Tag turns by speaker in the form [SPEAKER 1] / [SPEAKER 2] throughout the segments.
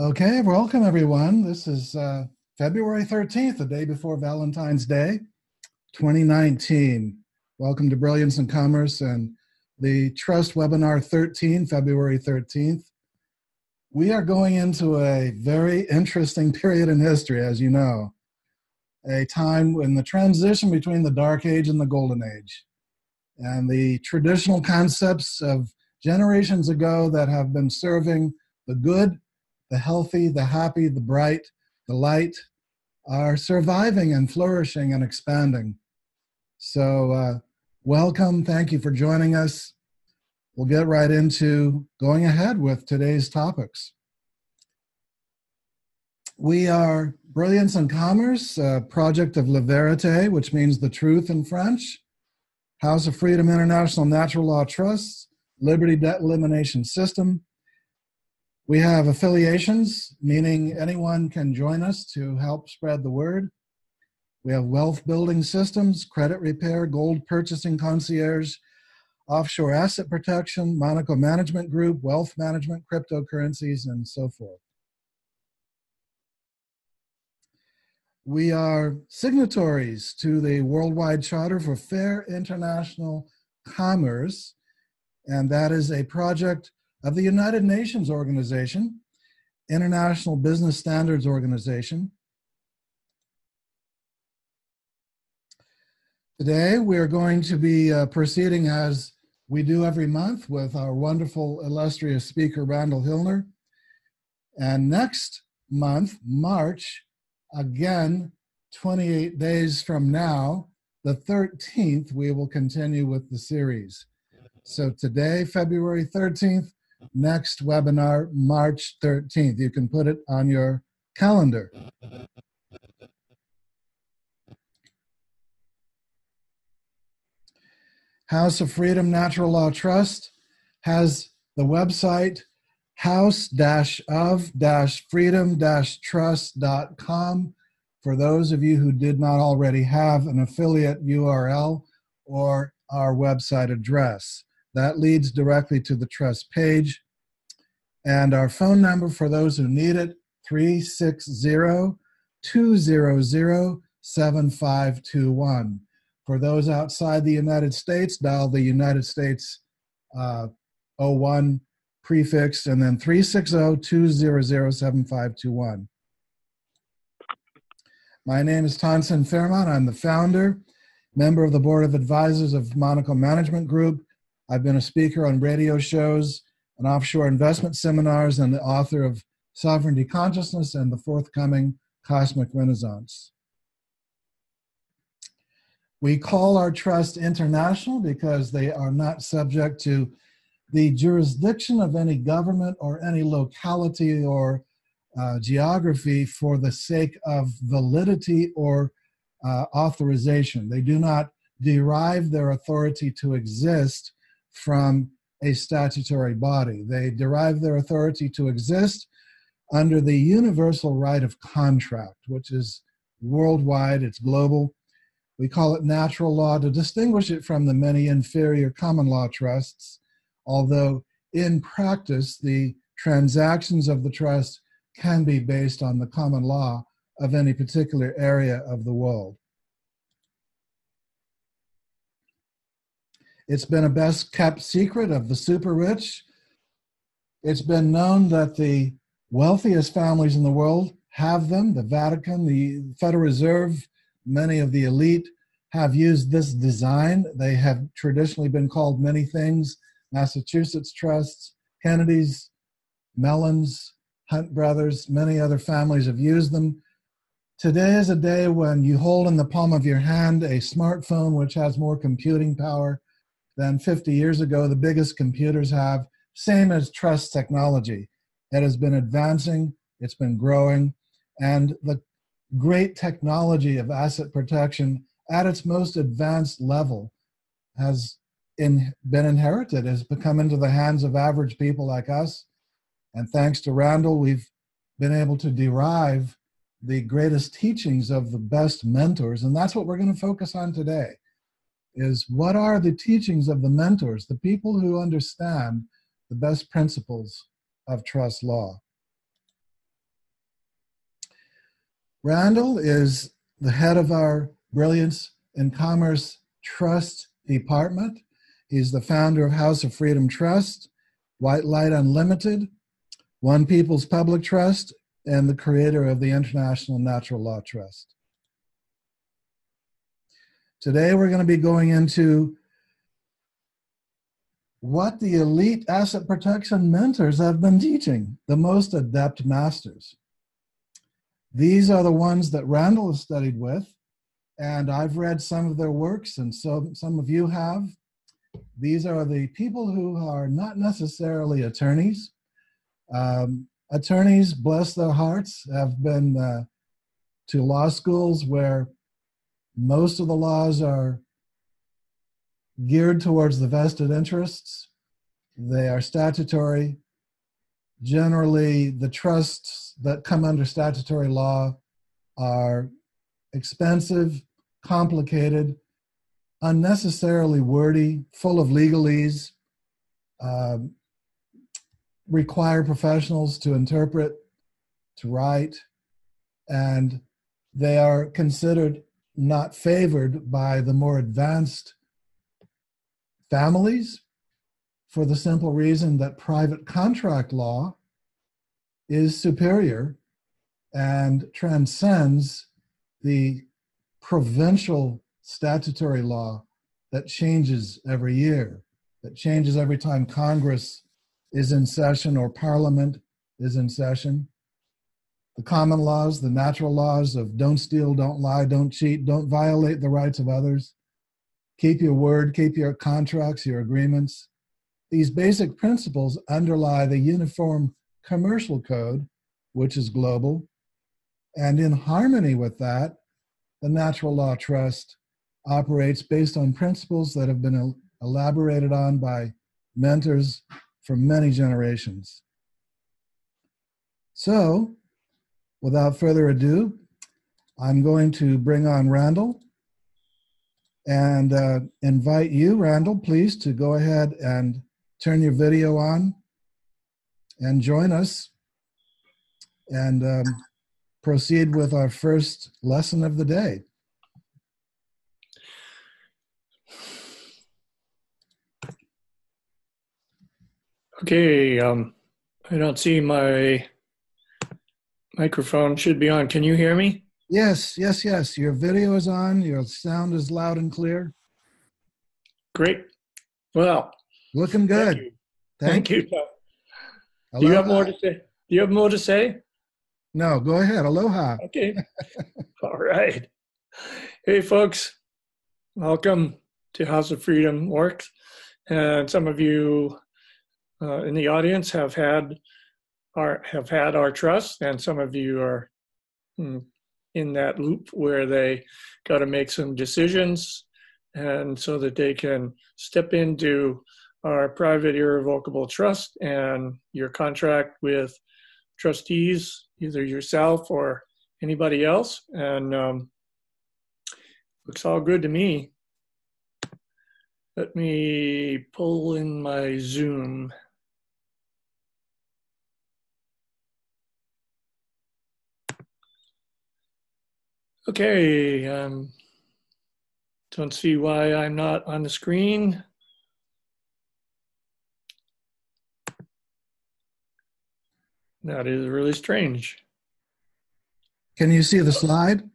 [SPEAKER 1] Okay, welcome everyone. This is February 13th, the day before Valentine's Day, 2019. Welcome to Brilliance in Commerce and the Trust Webinar 13, February 13th. We are going into a very interesting period in history, as you know, a time in the transition between the Dark Age and the Golden Age. And the traditional concepts of generations ago that have been serving the good, the healthy, the happy, the bright, the light are surviving and flourishing and expanding. So welcome. Thank you for joining us. We'll get right into going ahead with today's topics. We are Brilliance in Commerce, a project of La Vérité, which means the truth in French, House of Freedom International Natural Law Trusts, Liberty Debt Elimination System. We have affiliations, meaning anyone can join us to help spread the word. We have wealth building systems, credit repair, gold purchasing concierge, offshore asset protection, Monaco Management Group, wealth management, cryptocurrencies, and so forth. We are signatories to the Worldwide Charter for Fair International Commerce, and that is a project of the United Nations Organization, International Business Standards Organization. Today, we are going to be proceeding as we do every month with our wonderful, illustrious speaker, Randall Hillner. And next month, March, again, 28 days from now, the 13th, we will continue with the series. So today, February 13th, next webinar, March 13th. You can put it on your calendar. House of Freedom Natural Law Trust has the website house-of-freedom-trust.com for those of you who did not already have an affiliate URL or our website address. That leads directly to the trust page. And our phone number for those who need it, 360-200-7521. For those outside the United States, dial the United States 01 prefix and then 360-200-7521. My name is Tonson Fairmont. I'm the founder, member of the Board of Advisors of Monaco Management Group. I've been a speaker on radio shows and offshore investment seminars and the author of Sovereignty Consciousness and the forthcoming Cosmic Renaissance. We call our trust international because they are not subject to the jurisdiction of any government or any locality or geography for the sake of validity or authorization. They do not derive their authority to exist from a statutory body. They derive their authority to exist under the universal right of contract, which is worldwide, it's global. We call it natural law to distinguish it from the many inferior common law trusts, although in practice, the transactions of the trust can be based on the common law of any particular area of the world. It's been a best kept secret of the super rich. It's been known that the wealthiest families in the world have them. The Vatican, the Federal Reserve, many of the elite have used this design. They have traditionally been called many things: Massachusetts trusts, Kennedy's, Mellons, Hunt brothers, many other families have used them. Today is a day when you hold in the palm of your hand a smartphone which has more computing power than 50 years ago the biggest computers have, same as trust technology. It has been advancing, it's been growing, and the great technology of asset protection at its most advanced level has been inherited, has become into the hands of average people like us. And thanks to Randall, we've been able to derive the greatest teachings of the best mentors. And that's what we're going to focus on today, is what are the teachings of the mentors, the people who understand the best principles of trust law. Randall is the head of our Brilliance in Commerce Trust Department. He's the founder of House of Freedom Trust, White Light Unlimited, One People's Public Trust, and the creator of the International Natural Law Trust. Today, we're going to be going into what the elite asset protection mentors have been teaching, the most adept masters. These are the ones that Randall has studied with, and I've read some of their works, and so some of you have. These are the people who are not necessarily attorneys. Attorneys, bless their hearts, have been to law schools where most of the laws are geared towards the vested interests. They are statutory. Generally, the trusts that come under statutory law are expensive, complicated, unnecessarily wordy, full of legalese, require professionals to interpret, to write, and they are considered not favored by the more advanced families for the simple reason that private contract law is superior and transcends the provincial statutory law that changes every year, that changes every time Congress is in session or Parliament is in session. The common laws, the natural laws of don't steal, don't lie, don't cheat, don't violate the rights of others, keep your word, keep your contracts, your agreements. These basic principles underlie the Uniform Commercial Code, which is global. And in harmony with that, the Natural Law Trust operates based on principles that have been elaborated on by mentors for many generations. So, without further ado, I'm going to bring on Randall and invite you, Randall, please, to go ahead and turn your video on and join us and proceed with our first lesson of the day.
[SPEAKER 2] Okay, I don't see my microphone should be on. Can you hear me?
[SPEAKER 1] Yes, yes, yes. Your video is on. Your sound is loud and clear.
[SPEAKER 2] Great. Well,
[SPEAKER 1] looking good.
[SPEAKER 2] Thank you. Thank you.
[SPEAKER 1] Aloha.
[SPEAKER 2] Do you have more to say? Do you have more to say?
[SPEAKER 1] No, go ahead. Aloha.
[SPEAKER 2] Okay. All right. Hey, folks. Welcome to House of Freedom Works. And some of you in the audience have had our trust, and some of you are in that loop where they got to make some decisions, and so that they can step into our private irrevocable trust and your contract with trustees, either yourself or anybody else. And looks all good to me. Let me pull in my Zoom. Okay, don't see why I'm not on the screen. That is really strange.
[SPEAKER 1] Can you see the slide?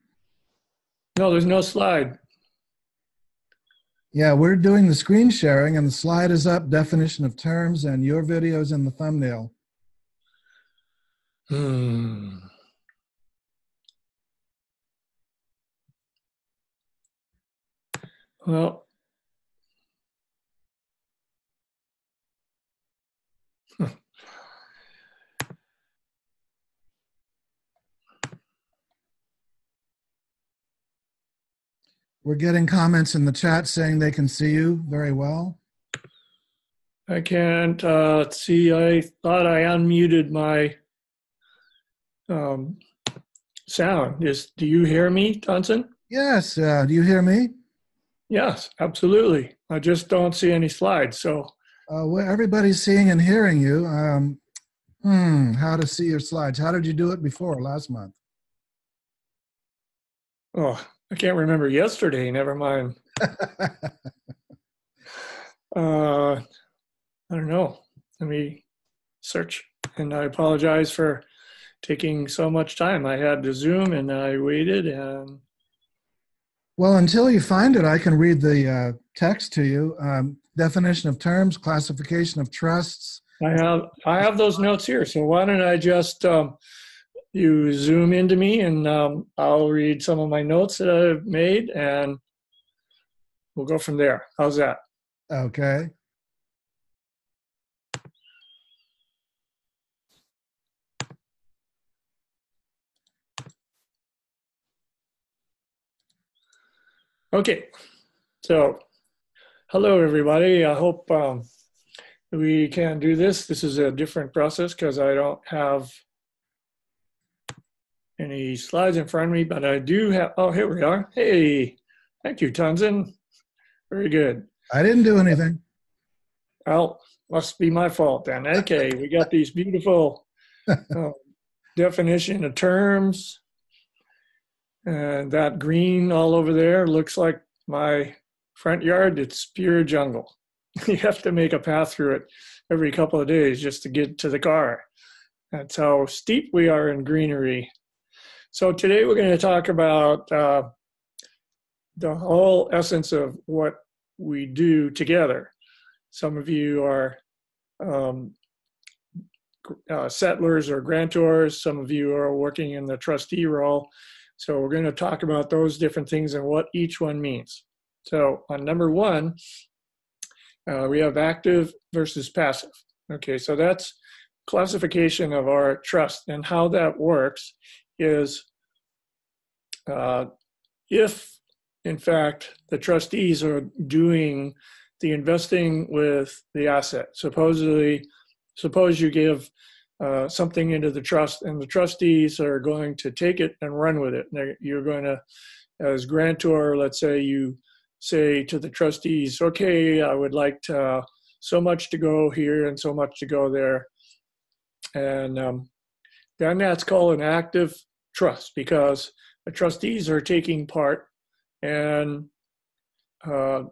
[SPEAKER 2] No, there's no slide.
[SPEAKER 1] Yeah, we're doing the screen sharing and the slide is up, definition of terms, and your video is in the thumbnail.
[SPEAKER 2] Well,
[SPEAKER 1] we're getting comments in the chat saying they can see you very well.
[SPEAKER 2] I can't see. I thought I unmuted my sound. Do you hear me, Thompson?
[SPEAKER 1] Yes. Do you hear me?
[SPEAKER 2] Yes, absolutely. I just don't see any slides. So
[SPEAKER 1] well, everybody's seeing and hearing you. How to see your slides? How did you do it before last month?
[SPEAKER 2] Oh, I can't remember yesterday. Never mind. Uh, I don't know. Let me search. And I apologize for taking so much time. I had to Zoom and I waited and
[SPEAKER 1] Well, until you find it, I can read the text to you. Definition of terms, classification of trusts.
[SPEAKER 2] I have those notes here. So why don't I just you Zoom into me and I'll read some of my notes that I've made and we'll go from there. How's that?
[SPEAKER 1] Okay.
[SPEAKER 2] Okay. So hello, everybody. I hope we can do this. This is a different process because I don't have any slides in front of me, but I do have, oh, here we are. Hey, thank you, Townsend. Very good.
[SPEAKER 1] I didn't do anything.
[SPEAKER 2] Well, must be my fault then. Okay, we got these beautiful definition of terms. And that green all over there looks like my front yard. It's pure jungle. You have to make a path through it every couple of days just to get to the car. That's how steep we are in greenery. So today we're going to talk about the whole essence of what we do together. Some of you are settlers or grantors. Some of you are working in the trustee role. So we're going to talk about those different things and what each one means. So on number one, we have active versus passive. Okay, so that's classification of our trust, and how that works is if, in fact, the trustees are doing the investing with the asset. Suppose you give something into the trust, and the trustees are going to take it and run with it. You're going to, as grantor, let's say you say to the trustees, okay, I would like so much to go here and so much to go there. And then that's called an active trust because the trustees are taking part, and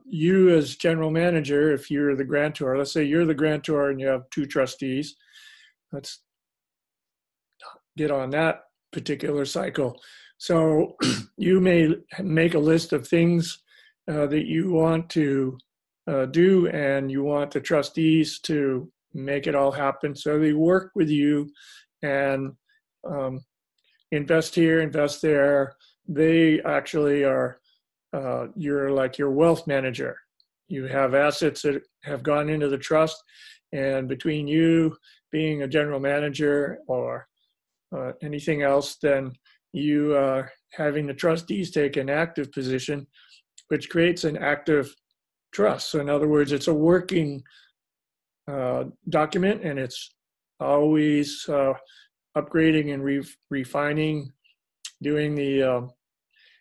[SPEAKER 2] you as general manager, if you're the grantor, let's say you're the grantor and you have two trustees, let's get on that particular cycle. So you may make a list of things that you want to do, and you want the trustees to make it all happen. So they work with you and invest here, invest there. They actually are, you're like your wealth manager. You have assets that have gone into the trust, and between you being a general manager or anything else, then you are having the trustees take an active position, which creates an active trust. So in other words, it's a working document, and it's always upgrading and refining, doing the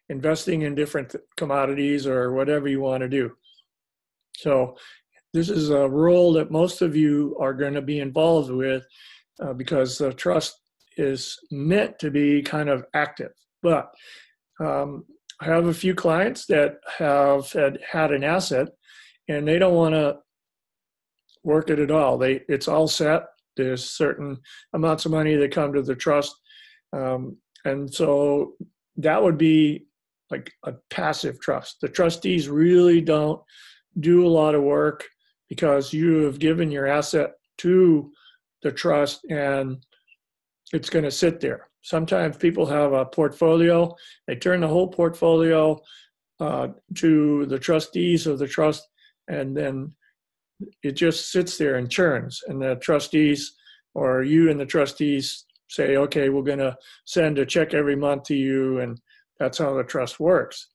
[SPEAKER 2] investing in different commodities or whatever you want to do. So this is a role that most of you are going to be involved with because the trust is meant to be kind of active. But I have a few clients that have had an asset and they don't want to work it at all. It's all set. There's certain amounts of money that come to the trust. And so that would be like a passive trust. The trustees really don't do a lot of work because you have given your asset to the trust and it's going to sit there. Sometimes people have a portfolio. They turn the whole portfolio to the trustees of the trust, and then it just sits there and churns. And the trustees, or you and the trustees, say, okay, we're going to send a check every month to you, and that's how the trust works.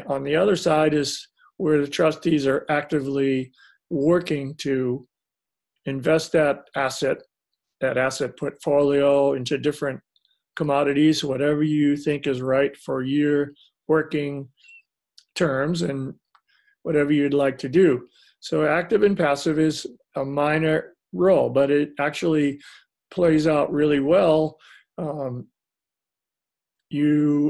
[SPEAKER 2] On the other side is where the trustees are actively working to invest that asset portfolio into different commodities, whatever you think is right for your working terms and whatever you'd like to do. So active and passive is a minor role, but it actually plays out really well.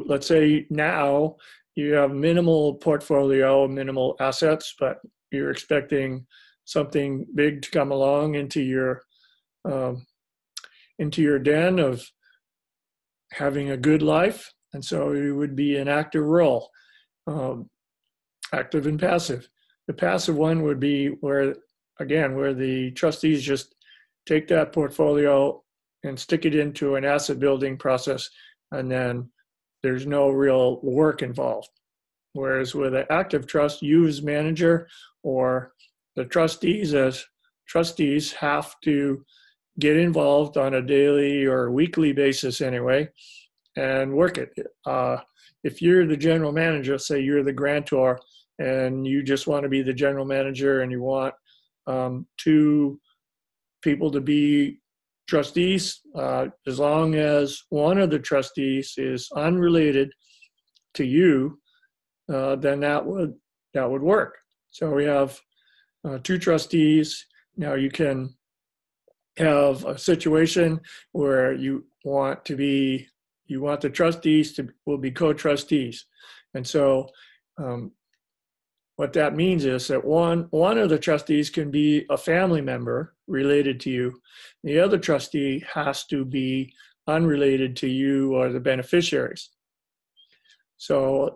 [SPEAKER 2] let's say now you have minimal portfolio, minimal assets, but you're expecting something big to come along um, into your den of having a good life. And so it would be an active role, um, active and passive. The passive one would be where the trustees just take that portfolio and stick it into an asset building process, and then there's no real work involved. Whereas with an active trust, you as manager or the trustees as trustees have to get involved on a daily or weekly basis anyway and work it. If you're the general manager, say you're the grantor and you just want to be the general manager and you want two people to be trustees, as long as one of the trustees is unrelated to you, then that would work. So we have two trustees. Now you can have a situation where you want the trustees will be co-trustees, and so what that means is that one of the trustees can be a family member related to you. The other trustee has to be unrelated to you or the beneficiaries. So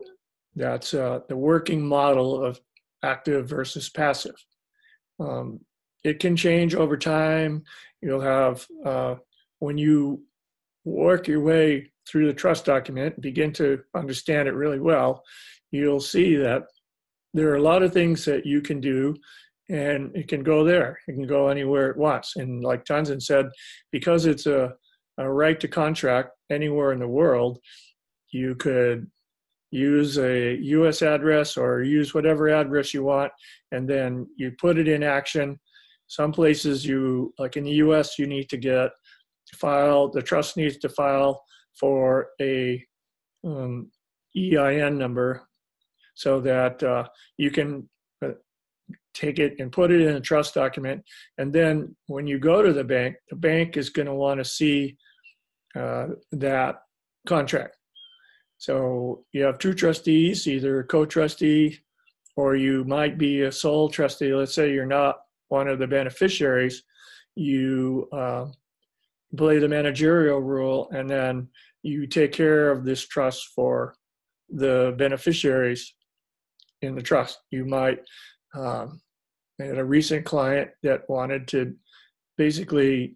[SPEAKER 2] that's the working model of active versus passive. It can change over time. You'll have, when you work your way through the trust document, begin to understand it really well, you'll see that there are a lot of things that you can do, and it can go there. It can go anywhere it wants. And like Tanzan said, because it's a right to contract anywhere in the world, you could use a U.S. address or use whatever address you want, and then you put it in action. Some places like in the U.S., you need to the trust needs to file for a EIN number so that you can take it and put it in a trust document. And then when you go to the bank is going to want to see that contract. So you have two trustees, either a co-trustee or you might be a sole trustee. Let's say you're not one of the beneficiaries. You play the managerial role, and then you take care of this trust for the beneficiaries in the trust. You might had a recent client that wanted to basically,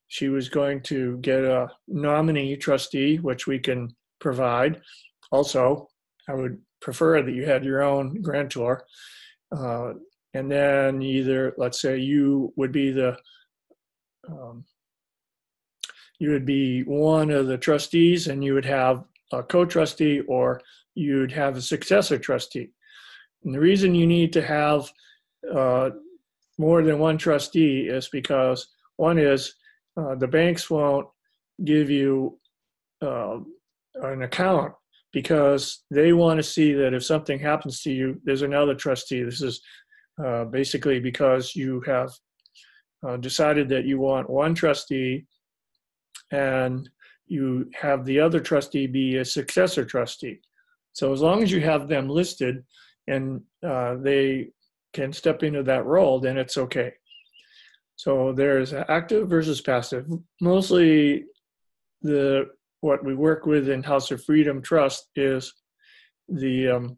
[SPEAKER 2] she was going to get a nominee trustee, which we can provide. Also, I would prefer that you had your own grantor. And then either, let's say you would be one of the trustees, and you would have a co-trustee, or you'd have a successor trustee. And the reason you need to have more than one trustee is because one is the banks won't give you an account because they want to see that if something happens to you, there's another trustee. This is basically because you have decided that you want one trustee and you have the other trustee be a successor trustee. So as long as you have them listed and they can step into that role, then it's okay. So there's active versus passive. Mostly what we work with in House of Freedom Trust is the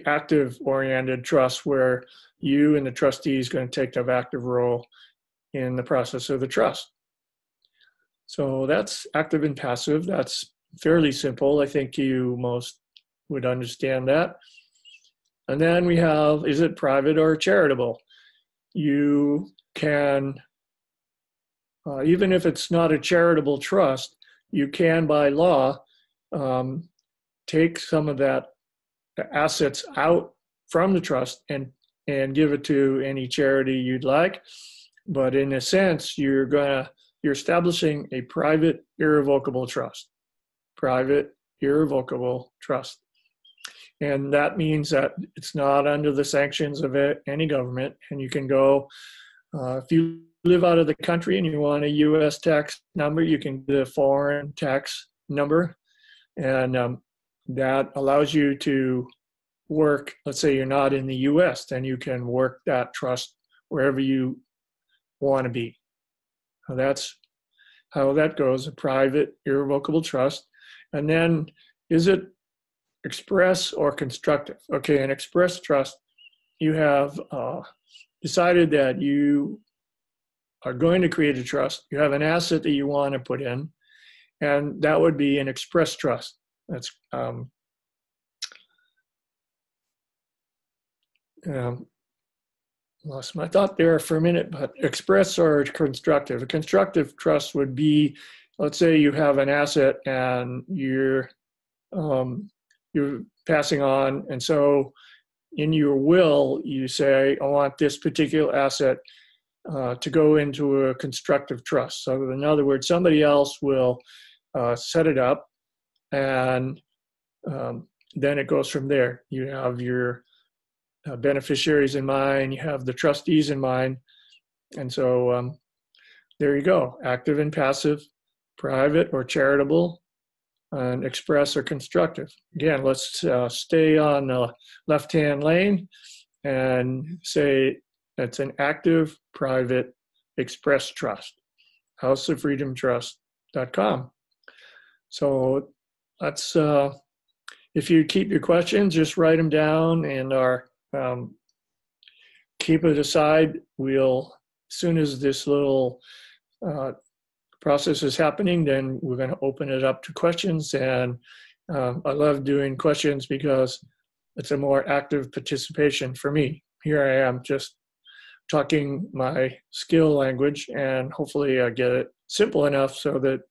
[SPEAKER 2] active-oriented trust, where you and the trustee is going to take an active role in the process of the trust. So that's active and passive. That's fairly simple. I think you most would understand that. And then we have, is it private or charitable? You can, even if it's not a charitable trust, you can, by law, take some of that assets out from the trust and give it to any charity you'd like. But in a sense, you're establishing a private irrevocable trust. Private irrevocable trust. And that means that it's not under the sanctions of any government, and you can go, if you live out of the country and you want a U.S. tax number, you can get a foreign tax number. And that allows you to work, let's say you're not in the US, then you can work that trust wherever you want to be. Now that's how that goes, a private, irrevocable trust. And then is it express or constructive? Okay, an express trust, you have decided that you are going to create a trust. You have an asset that you want to put in, and that would be an express trust. That's lost my thought there for a minute, but express or constructive. A constructive trust would be, let's say you have an asset and you're passing on, and so in your will you say, I want this particular asset to go into a constructive trust. So in other words, somebody else will set it up, and then it goes from there. You have your beneficiaries in mind, you have the trustees in mind, and so there you go, active and passive, private or charitable, and express or constructive. Again, let's stay on the left-hand lane and say that's an active, private, express trust, houseoffreedomtrust.com. So that's, if you keep your questions, just write them down and keep it aside. We'll, as soon as this little process is happening, then we're going to open it up to questions. And I love doing questions because it's a more active participation for me. Here I am just talking my skill language, and hopefully I get it simple enough so that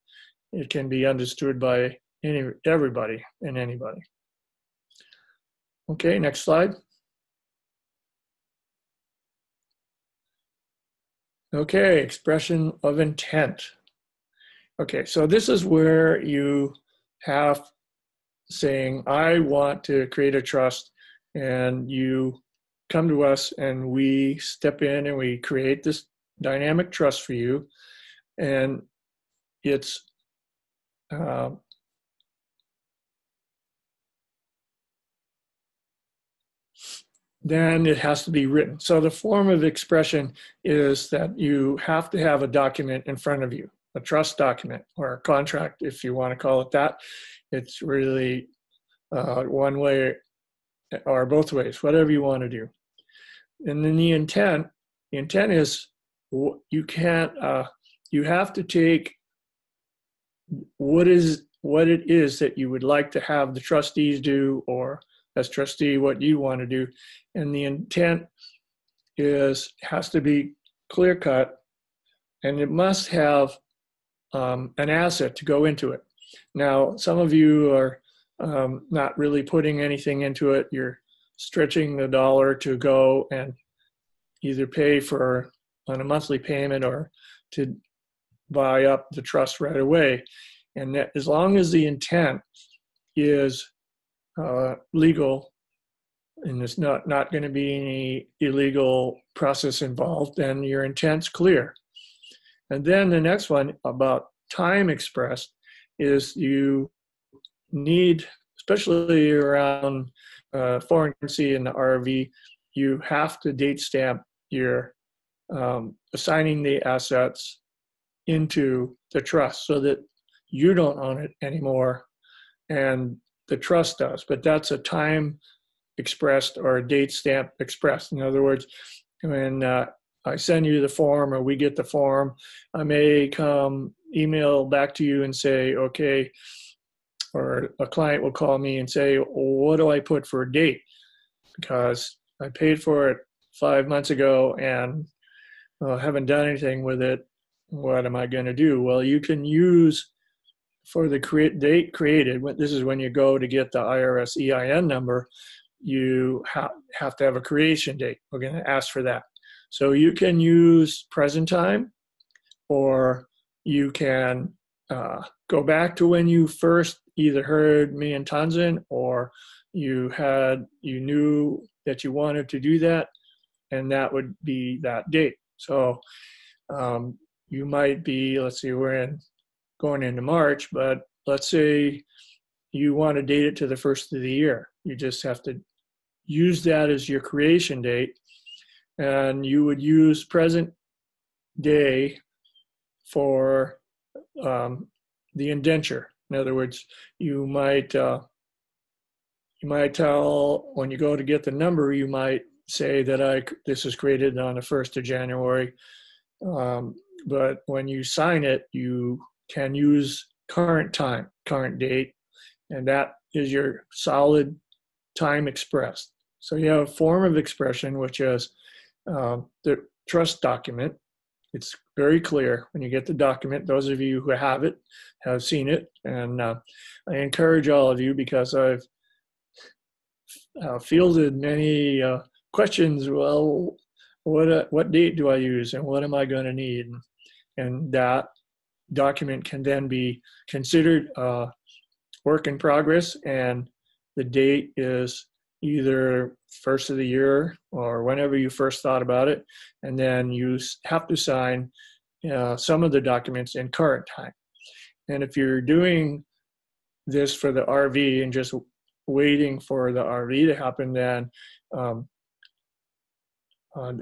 [SPEAKER 2] it can be understood by everybody and anybody. Okay, next slide. Okay, expression of intent. Okay, so this is where you have saying, I want to create a trust, and you come to us and we step in and we create this dynamic trust for you. And it's then it has to be written. So the form of expression is that you have to have a document in front of you, a trust document or a contract, if you want to call it that. It's really one way or both ways, whatever you want to do. And then the intent is you can't, you have to take what it is that you would like to have the trustees do, or as trustee, what you want to do. And the intent has to be clear cut, and it must have an asset to go into it. Now, some of you are not really putting anything into it. You're stretching the dollar to go and either pay for on a monthly payment or to buy up the trust right away. And that, as long as the intent is legal, and there's not going to be any illegal process involved, then your intent's clear. And then the next one about time expressed is you need, especially around foreign currency and the RV, you have to date stamp your assigning the assets into the trust so that you don't own it anymore and the trust does. But that's a time expressed or a date stamp expressed. In other words, when I send you the form or we get the form, I may come email back to you and say, okay, or a client will call me and say, what do I put for a date? Because I paid for it 5 months ago and haven't done anything with it. What am I going to do? Well, you can use for the date created, this is when you go to get the IRS EIN number, you have to have a creation date. We're going to ask for that. So you can use present time, or you can go back to when you first either heard me and Tanzan, or you knew that you wanted to do that, and that would be that date. So you might be, let's see, we're going into March, but let's say you want to date it to the first of the year. You just have to use that as your creation date, and you would use present day for the indenture. In other words, you might tell, when you go to get the number, you might say that this is created on the 1st of January. But when you sign it, you can use current time, current date, and that is your solid time expressed. So you have a form of expression, which is the trust document. It's very clear when you get the document. Those of you who have it have seen it, and I encourage all of you, because I've fielded many questions. Well, what date do I use, and what am I going to need? And that document can then be considered work in progress, and the date is either first of the year or whenever you first thought about it, and then you have to sign some of the documents in current time. And if you're doing this for the RV and just waiting for the RV to happen, then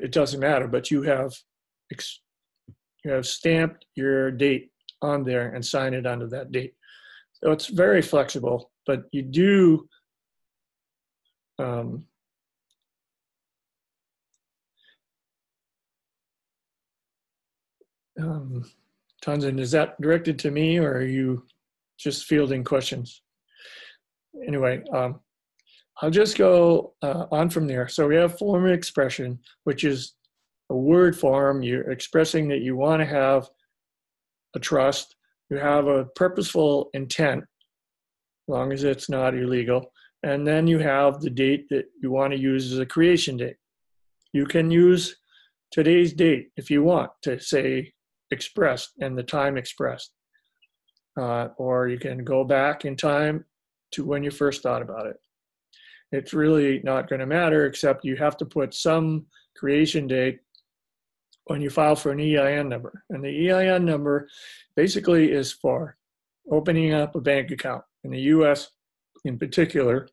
[SPEAKER 2] it doesn't matter, but you have stamped your date on there and sign it under that date. So it's very flexible, but you do Tanzan, is that directed to me, or are you just fielding questions? Anyway, I'll just go on from there. So we have form of expression, which is a word form. You're expressing that you want to have a trust. You have a purposeful intent, as long as it's not illegal. And then you have the date that you want to use as a creation date. You can use today's date if you want to say expressed and the time expressed. Or you can go back in time to when you first thought about it. It's really not going to matter, except you have to put some creation date when you file for an EIN number. And the EIN number basically is for opening up a bank account. In the US in particular,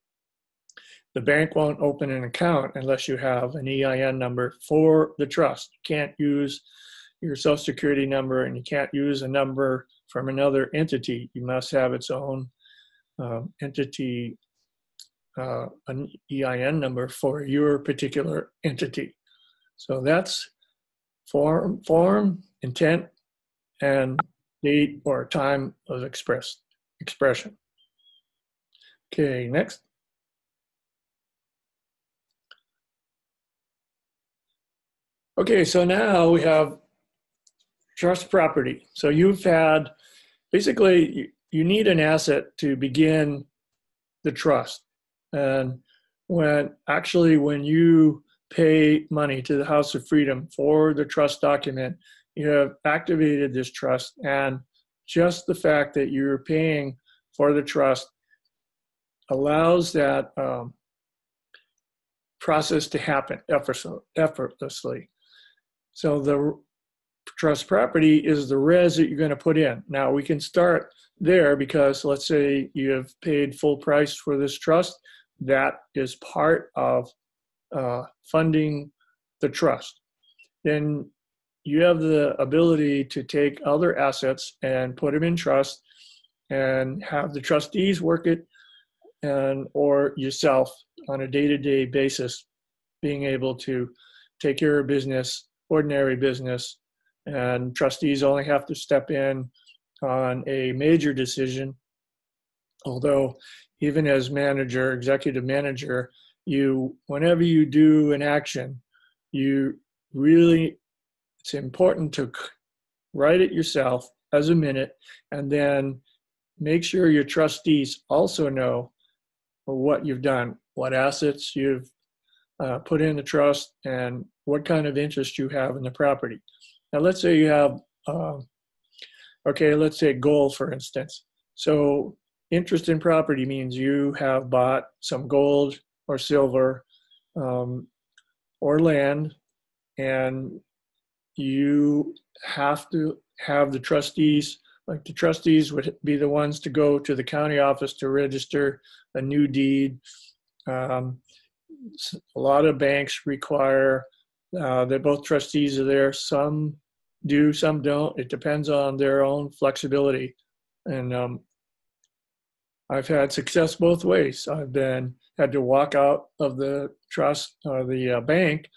[SPEAKER 2] the bank won't open an account unless you have an EIN number for the trust. You can't use your Social Security number, and you can't use a number from another entity. You must have its own entity, an EIN number for your particular entity. So that's form, intent, and date or time of expression. Okay, next. Okay, so now we have trust property. So you've had, basically, you need an asset to begin the trust. And when you pay money to the House of Freedom for the trust document, you have activated this trust. And just the fact that you're paying for the trust allows that process to happen effortlessly. So the trust property is the res that you're going to put in. Now we can start there, because let's say you have paid full price for this trust. That is part of funding the trust. Then you have the ability to take other assets and put them in trust and have the trustees work it, or yourself on a day-to-day basis, being able to take care of business, ordinary business, and trustees only have to step in on a major decision. Although even as manager, executive manager, whenever you do an action, it's important to write it yourself as a minute, and then make sure your trustees also know what you've done, what assets you've put in the trust, and what kind of interest you have in the property. Now, let's say you have, let's say gold, for instance. So interest in property means you have bought some gold or silver or land, and you have to have the trustees Like the trustees would be the ones to go to the county office to register a new deed. A lot of banks require that both trustees are there. Some do, some don't. It depends on their own flexibility. And I've had success both ways. I've had to walk out of the trust or the bank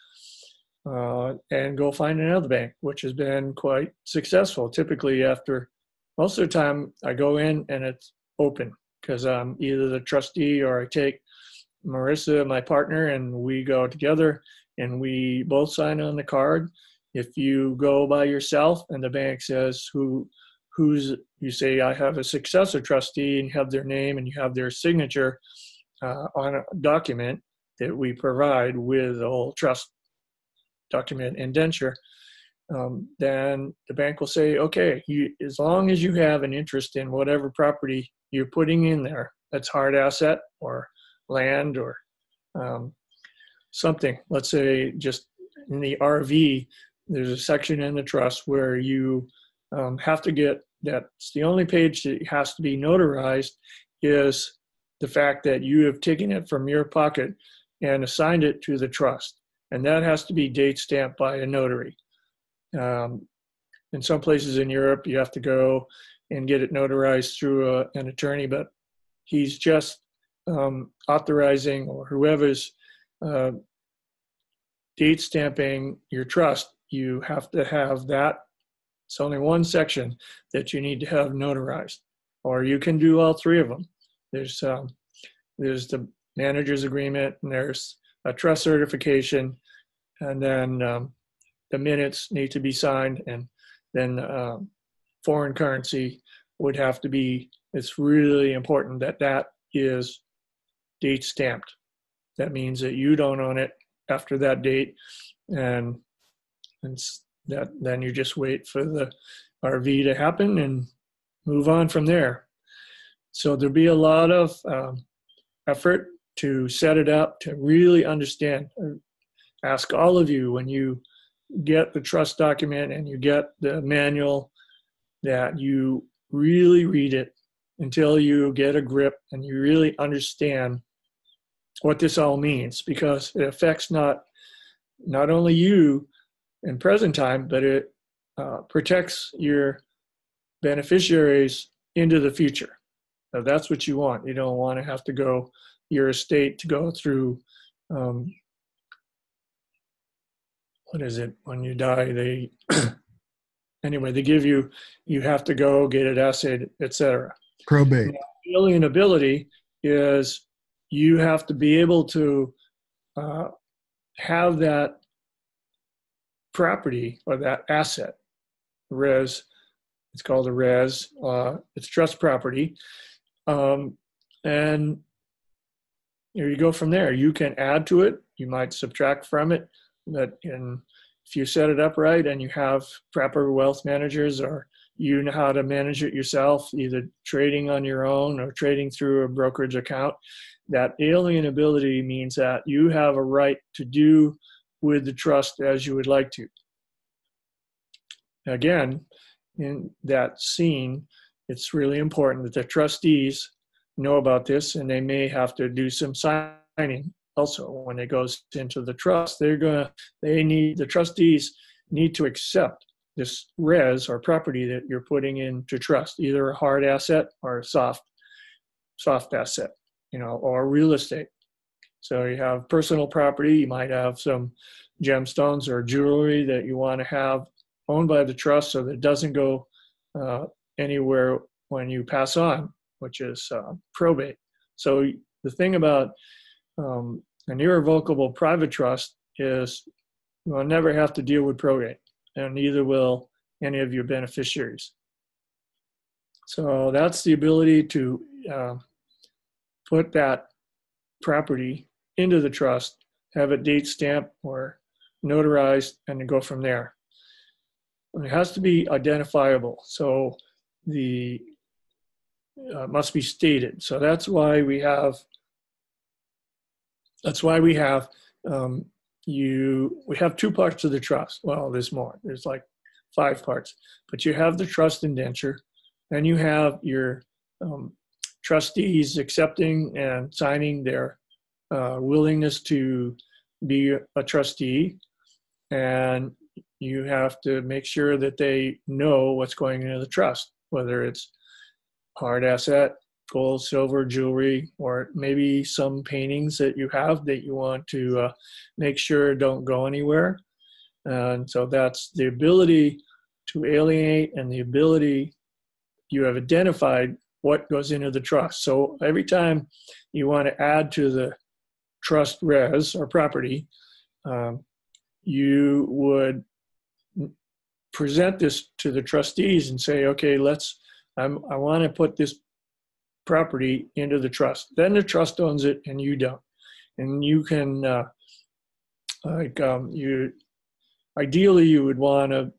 [SPEAKER 2] and go find another bank, which has been quite successful. Typically, after most of the time, I go in and it's open because I'm either the trustee or I take Marissa, my partner, and we go together and we both sign on the card. If you go by yourself and the bank says who's, you say, I have a successor trustee, and you have their name and you have their signature on a document that we provide with the whole trust document indenture, then the bank will say, okay, as long as you have an interest in whatever property you're putting in there, that's hard asset or land or something. Let's say just in the RV, there's a section in the trust where you have to get, that's the only page that has to be notarized, is the fact that you have taken it from your pocket and assigned it to the trust. And that has to be date stamped by a notary. In some places in Europe, you have to go and get it notarized through an attorney, but he's just authorizing, or whoever's date stamping your trust. You have to have that. It's only one section that you need to have notarized, or you can do all three of them. There's the manager's agreement, and there's a trust certification, and then the minutes need to be signed, and then foreign currency would have to be, it's really important that that is date stamped. That means that you don't own it after that date, and that then you just wait for the RV to happen and move on from there. So there'll be a lot of effort to set it up, to really understand. Ask all of you, when you get the trust document and you get the manual, that you really read it until you get a grip and you really understand what this all means, because it affects not only you in present time, but it protects your beneficiaries into the future. Now, that's what you want. You don't want to have to go, your estate to go through, what is it, when you die, they, anyway, they give you, you have to go get it assayed, etc.
[SPEAKER 1] Probate.
[SPEAKER 2] Now, alienability is you have to be able to have that property or that asset, res, it's called a res, it's trust property, and here you go from there. You can add to it, you might subtract from it, but if you set it up right and you have proper wealth managers, or you know how to manage it yourself, either trading on your own or trading through a brokerage account, that alienability means that you have a right to do with the trust as you would like to. Again, in that scene, it's really important that the trustees know about this, and they may have to do some signing also when it goes into the trust. The trustees need to accept this res or property that you're putting into trust, either a hard asset or a soft asset, or real estate. So you have personal property, you might have some gemstones or jewelry that you want to have owned by the trust so that it doesn't go anywhere when you pass on, which is probate. So the thing about an irrevocable private trust is you will never have to deal with probate, and neither will any of your beneficiaries. So that's the ability to put that property into the trust, have it date stamped or notarized, and then go from there. And it has to be identifiable, so the must be stated. So that's why we have. We have two parts of the trust. Well, there's more. There's like 5 parts, but you have the trust indenture, Then you have your trustees accepting and signing their willingness to be a trustee, and you have to make sure that they know what's going into the trust, whether it's hard asset, gold, silver, jewelry, or maybe some paintings that you have that you want to make sure don't go anywhere. And so that's the ability to alienate and the ability you have identified what goes into the trust. So every time you want to add to the trust res or property, you would present this to the trustees and say, okay, I want to put this property into the trust. Then the trust owns it and you don't. And you can, ideally you would want to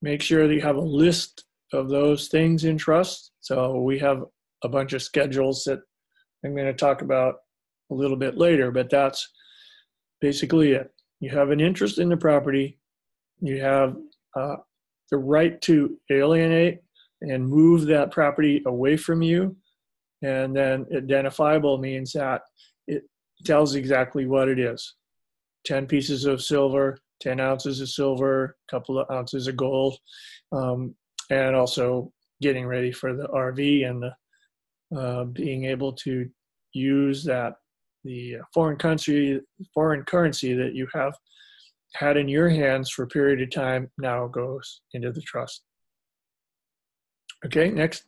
[SPEAKER 2] make sure that you have a list of those things in trust. So we have a bunch of schedules that I'm going to talk about a little bit later, but that's basically it. You have an interest in the property. You have the right to alienate and move that property away from you. And then identifiable means that it tells exactly what it is. 10 pieces of silver, 10 ounces of silver, a couple of ounces of gold, and also getting ready for the RV and the being able to use the foreign currency that you have had in your hands for a period of time now goes into the trust. Okay, next.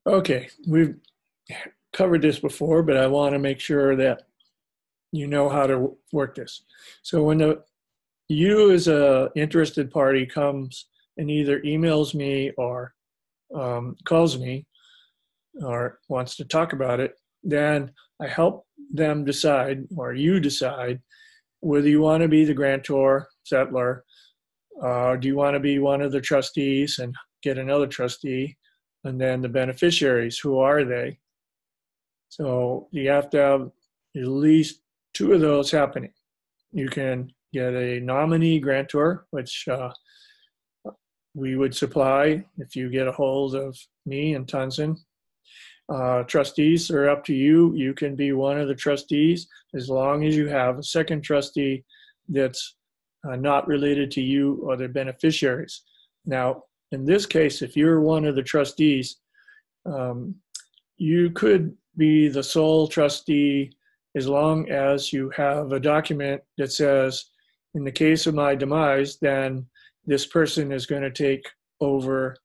[SPEAKER 2] Okay, we've covered this before, but I want to make sure that you know how to work this. So when you as a interested party comes and either emails me or calls me or wants to talk about it, then I help them decide, or you decide, whether you want to be the grantor, settlor, do you want to be one of the trustees and get another trustee, and then the beneficiaries, who are they? So you have to have at least two of those happening. You can get a nominee grantor, which we would supply if you get a hold of me and Tunson. Trustees are up to you. You can be one of the trustees as long as you have a second trustee that's not related to you or the beneficiaries. Now, in this case, if you're one of the trustees, you could be the sole trustee as long as you have a document that says, in the case of my demise, then this person is going to take over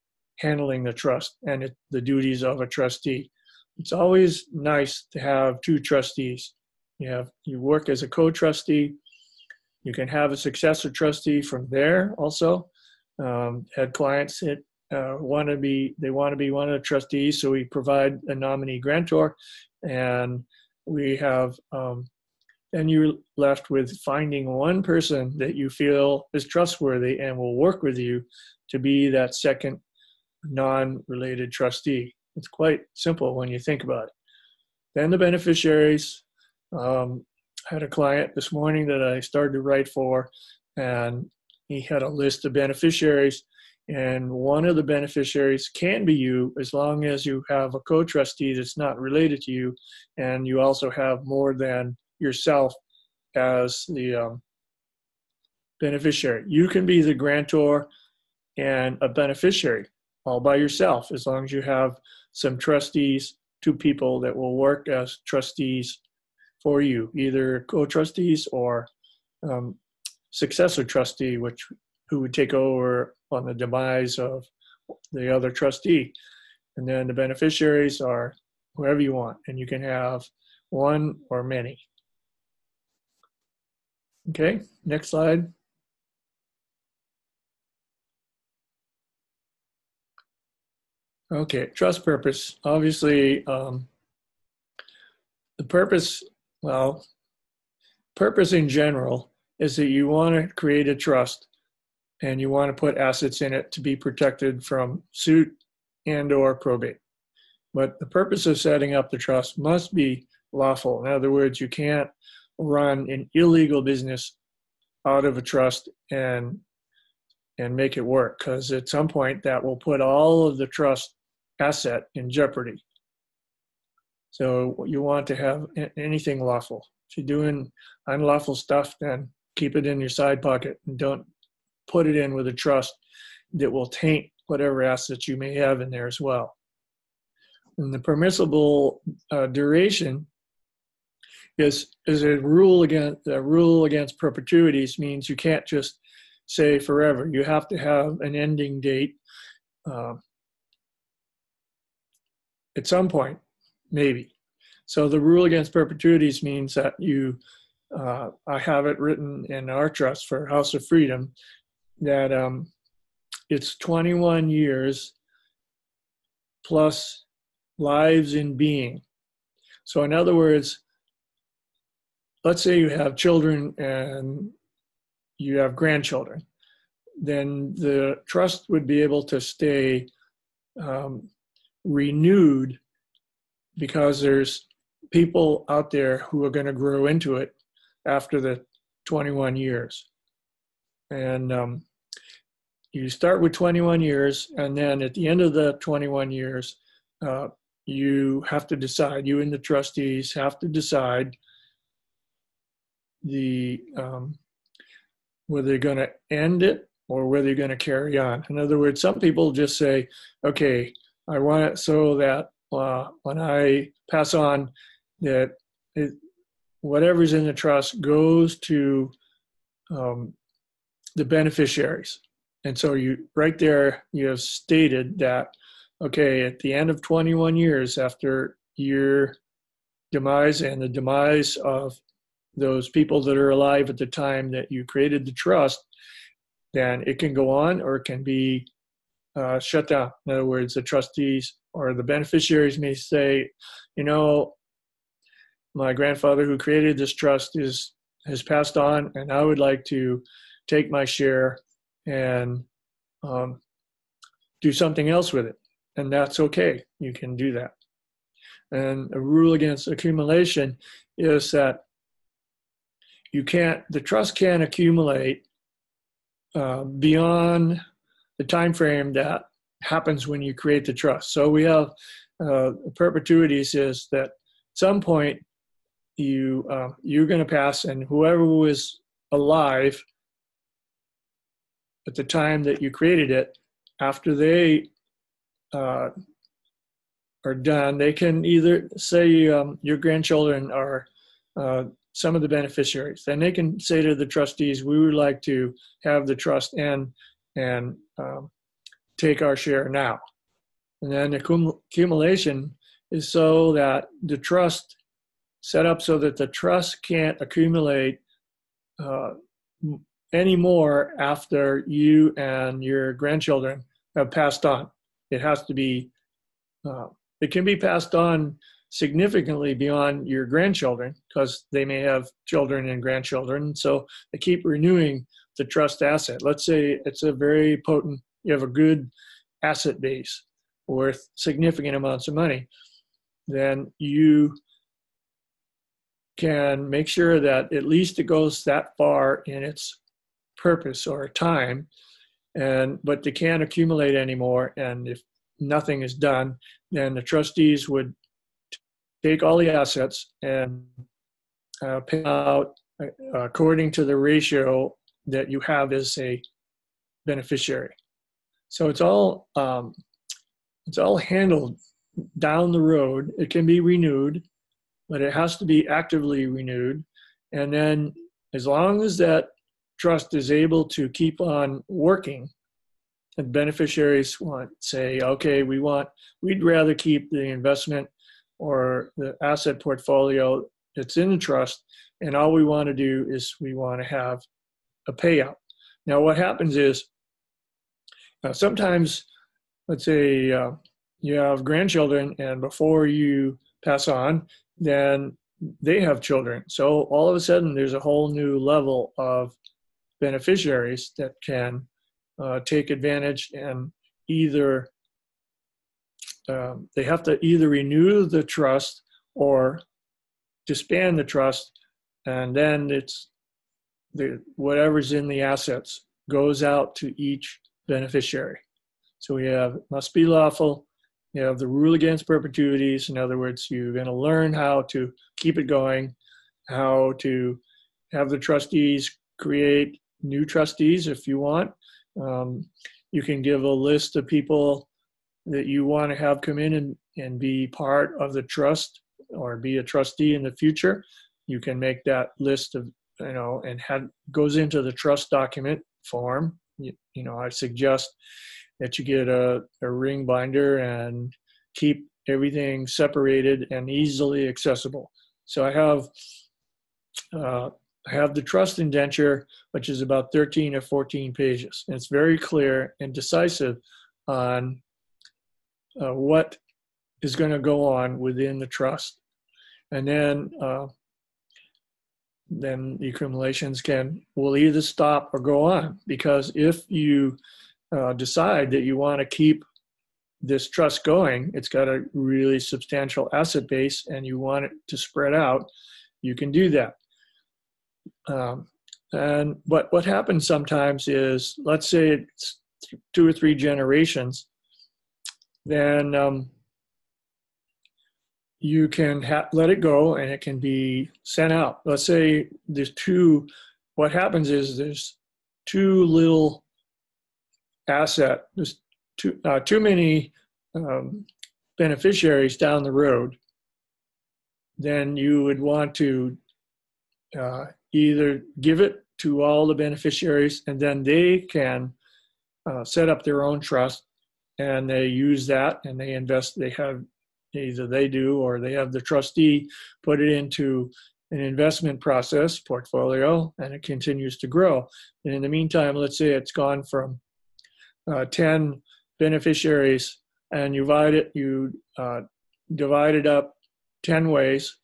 [SPEAKER 2] handling the trust and the duties of a trustee. It's always nice to have two trustees. You work as a co-trustee. You can have a successor trustee from there also. Had clients that want to be one of the trustees, so we provide a nominee grantor, and we have then you're left with finding one person that you feel is trustworthy and will work with you to be that second non-related trustee. It's quite simple when you think about it. Then the beneficiaries. Had a client this morning that I started to write for, and he had a list of beneficiaries, and one of the beneficiaries can be you as long as you have a co-trustee that's not related to you, and you also have more than yourself as the beneficiary. You can be the grantor and a beneficiary all by yourself as long as you have some trustees, two people that will work as trustees for you, either co-trustees or successor trustee, who would take over on the demise of the other trustee. And then the beneficiaries are whoever you want, and you can have one or many. Okay, next slide. Okay, trust purpose. Obviously, the purpose, well, purpose in general is that you want to create a trust and you want to put assets in it to be protected from suit and or probate. But the purpose of setting up the trust must be lawful. In other words, you can't run an illegal business out of a trust and and make it work, because at some point that will put all of the trust asset in jeopardy. So you want to have anything lawful. If you're doing unlawful stuff, then keep it in your side pocket and don't put it in with a trust that will taint whatever assets you may have in there as well. And the permissible duration is a rule against perpetuities. Means you can't just say forever. You have to have an ending date at some point, maybe. So the rule against perpetuities means that I have it written in our trust for House of Freedom that it's 21 years plus lives in being. So in other words, let's say you have children and you have grandchildren, then the trust would be able to stay renewed because there's people out there who are going to grow into it after the 21 years. And you start with 21 years, and then at the end of the 21 years, you have to decide, you and the trustees have to decide whether you're going to end it or whether you're going to carry on. In other words, some people just say, okay, I want it so that when I pass on, that whatever's in the trust goes to the beneficiaries. And so right there, you have stated that, okay, at the end of 21 years after your demise and the demise of those people that are alive at the time that you created the trust, then it can go on or it can be shut down. In other words, the trustees or the beneficiaries may say, my grandfather who created this trust has passed on, and I would like to take my share and do something else with it. And that's okay. You can do that. And a rule against accumulation is that the trust can't accumulate beyond the time frame that happens when you create the trust. So we have perpetuities is that at some point you're going to pass, and whoever was alive at the time that you created it, after they are done, they can either say your grandchildren are some of the beneficiaries. Then they can say to the trustees, we would like to have the trust end and take our share now. And then accumulation is so that the trust set up so that the trust can't accumulate anymore after you and your grandchildren have passed on. It has to be, it can be passed on significantly beyond your grandchildren because they may have children and grandchildren. So they keep renewing the trust asset. Let's say it's a very potent, you have a good asset base worth significant amounts of money. Then you can make sure that at least it goes that far in its purpose or time, but they can't accumulate anymore. And if nothing is done, then the trustees would take all the assets and pay out according to the ratio that you have as a beneficiary. So it's all handled down the road. It can be renewed, but it has to be actively renewed. And then as long as that trust is able to keep on working, and beneficiaries say, okay, we'd rather keep the investment or the asset portfolio that's in the trust, and all we want to do is we want to have a payout. Now what happens is sometimes, let's say you have grandchildren, and before you pass on, then they have children. So all of a sudden there's a whole new level of beneficiaries that can take advantage, and either they have to either renew the trust or disband the trust, and then it's whatever's in the assets goes out to each beneficiary. So we have must be lawful. You have the rule against perpetuities. In other words, you're going to learn how to keep it going, how to have the trustees create new trustees if you want. You can give a list of people that you want to have come in and be part of the trust or be a trustee in the future. You can make that list of, and goes into the trust document form. I suggest that you get a ring binder and keep everything separated and easily accessible. So I have the trust indenture, which is about 13 or 14 pages. And it's very clear and decisive on what is going to go on within the trust. And then the accumulations will either stop or go on, because if you decide that you want to keep this trust going, it's got a really substantial asset base and you want it to spread out, you can do that. But what happens sometimes is, let's say it's 2 or 3 generations, then you can let it go and it can be sent out. Let's say what happens is there's too little asset, there's too many beneficiaries down the road, then you would want to either give it to all the beneficiaries and then they can set up their own trust and they use that and they invest. Either they do or they have the trustee put it into an investment process portfolio and it continues to grow. And in the meantime, let's say it's gone from 10 beneficiaries and you divide it up 10 ways,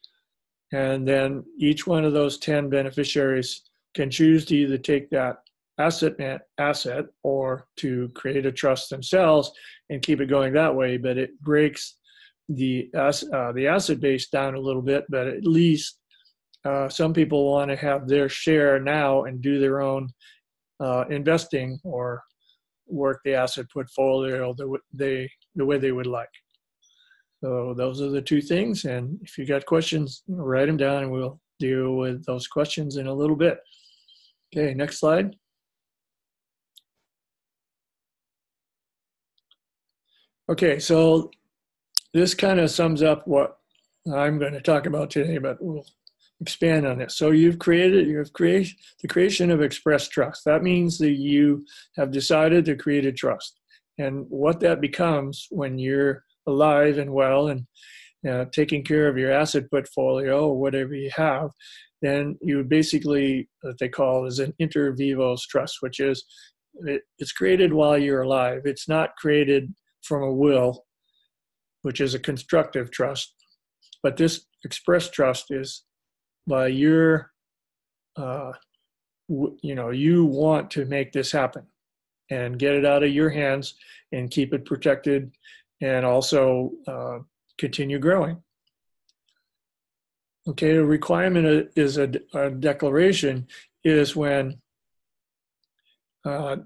[SPEAKER 2] and then each one of those 10 beneficiaries can choose to either take that asset or to create a trust themselves and keep it going that way. But it breaks the asset base down a little bit, but at least some people want to have their share now and do their own investing or work the asset portfolio the way they would like. So those are the 2 things. And if you got questions, write them down and we'll deal with those questions in a little bit. Okay, next slide. Okay, so this kind of sums up what I'm going to talk about today, but we'll expand on it. So you've created the creation of express trust. That means that you have decided to create a trust. And what that becomes when you're alive and well and taking care of your asset portfolio or whatever you have, then you basically, what they call is an inter vivos trust, which is it's created while you're alive. It's not created from a will, which is a constructive trust. But this express trust is by your, you want to make this happen and get it out of your hands and keep it protected and also continue growing. Okay, a requirement is a declaration is when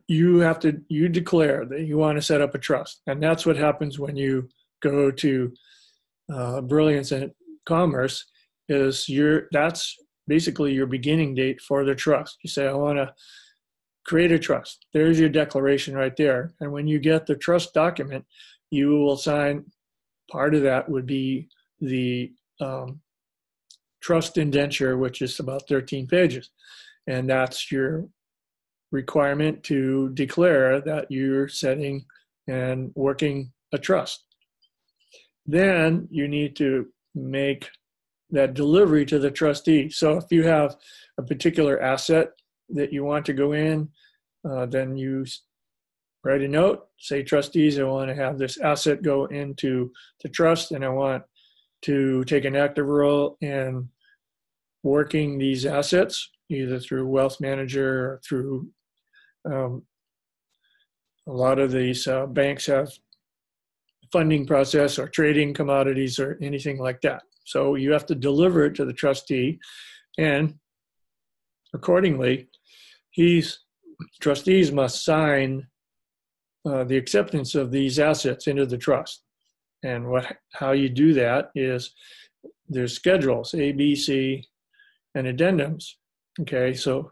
[SPEAKER 2] you declare that you want to set up a trust. And that's what happens when you go to Brilliance and Commerce, that's basically your beginning date for the trust. You say, I want to create a trust. There's your declaration right there. And when you get the trust document, you will sign, part of that would be the trust indenture, which is about 13 pages. And that's your requirement to declare that you're setting and working a trust. Then you need to make that delivery to the trustee. So if you have a particular asset that you want to go in, then you write a note, say, trustees, I want to have this asset go into the trust and I want to take an active role in working these assets, either through wealth manager or through a lot of these banks have funding process or trading commodities or anything like that. So you have to deliver it to the trustee, and accordingly, he's trustees must sign the acceptance of these assets into the trust. And how you do that is there's schedules, A, B, C, and addendums. Okay, so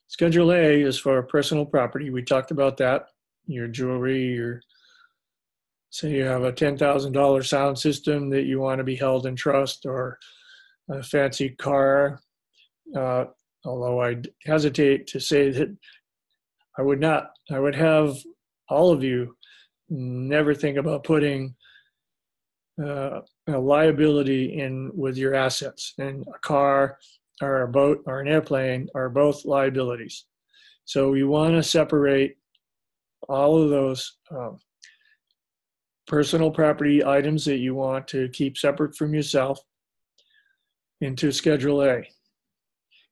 [SPEAKER 2] Schedule A is for personal property. We talked about that. Your jewelry, say you have a $10,000 sound system that you want to be held in trust, or a fancy car. Although I hesitate to say that I would not. I would have all of you never think about putting a liability in with your assets. And a car or a boat or an airplane are both liabilities. So we want to separate all of those personal property items that you want to keep separate from yourself into Schedule A.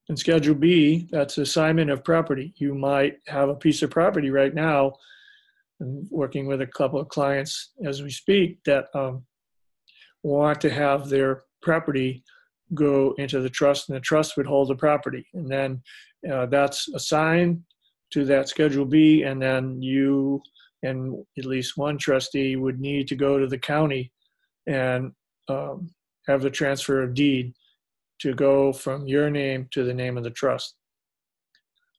[SPEAKER 2] And Schedule B, that's assignment of property. You might have a piece of property right now, I'm working with a couple of clients as we speak, that want to have their property go into the trust, and the trust would hold the property. And then that's assigned to that Schedule B, and then you and at least one trustee would need to go to the county and have the transfer of deed to go from your name to the name of the trust.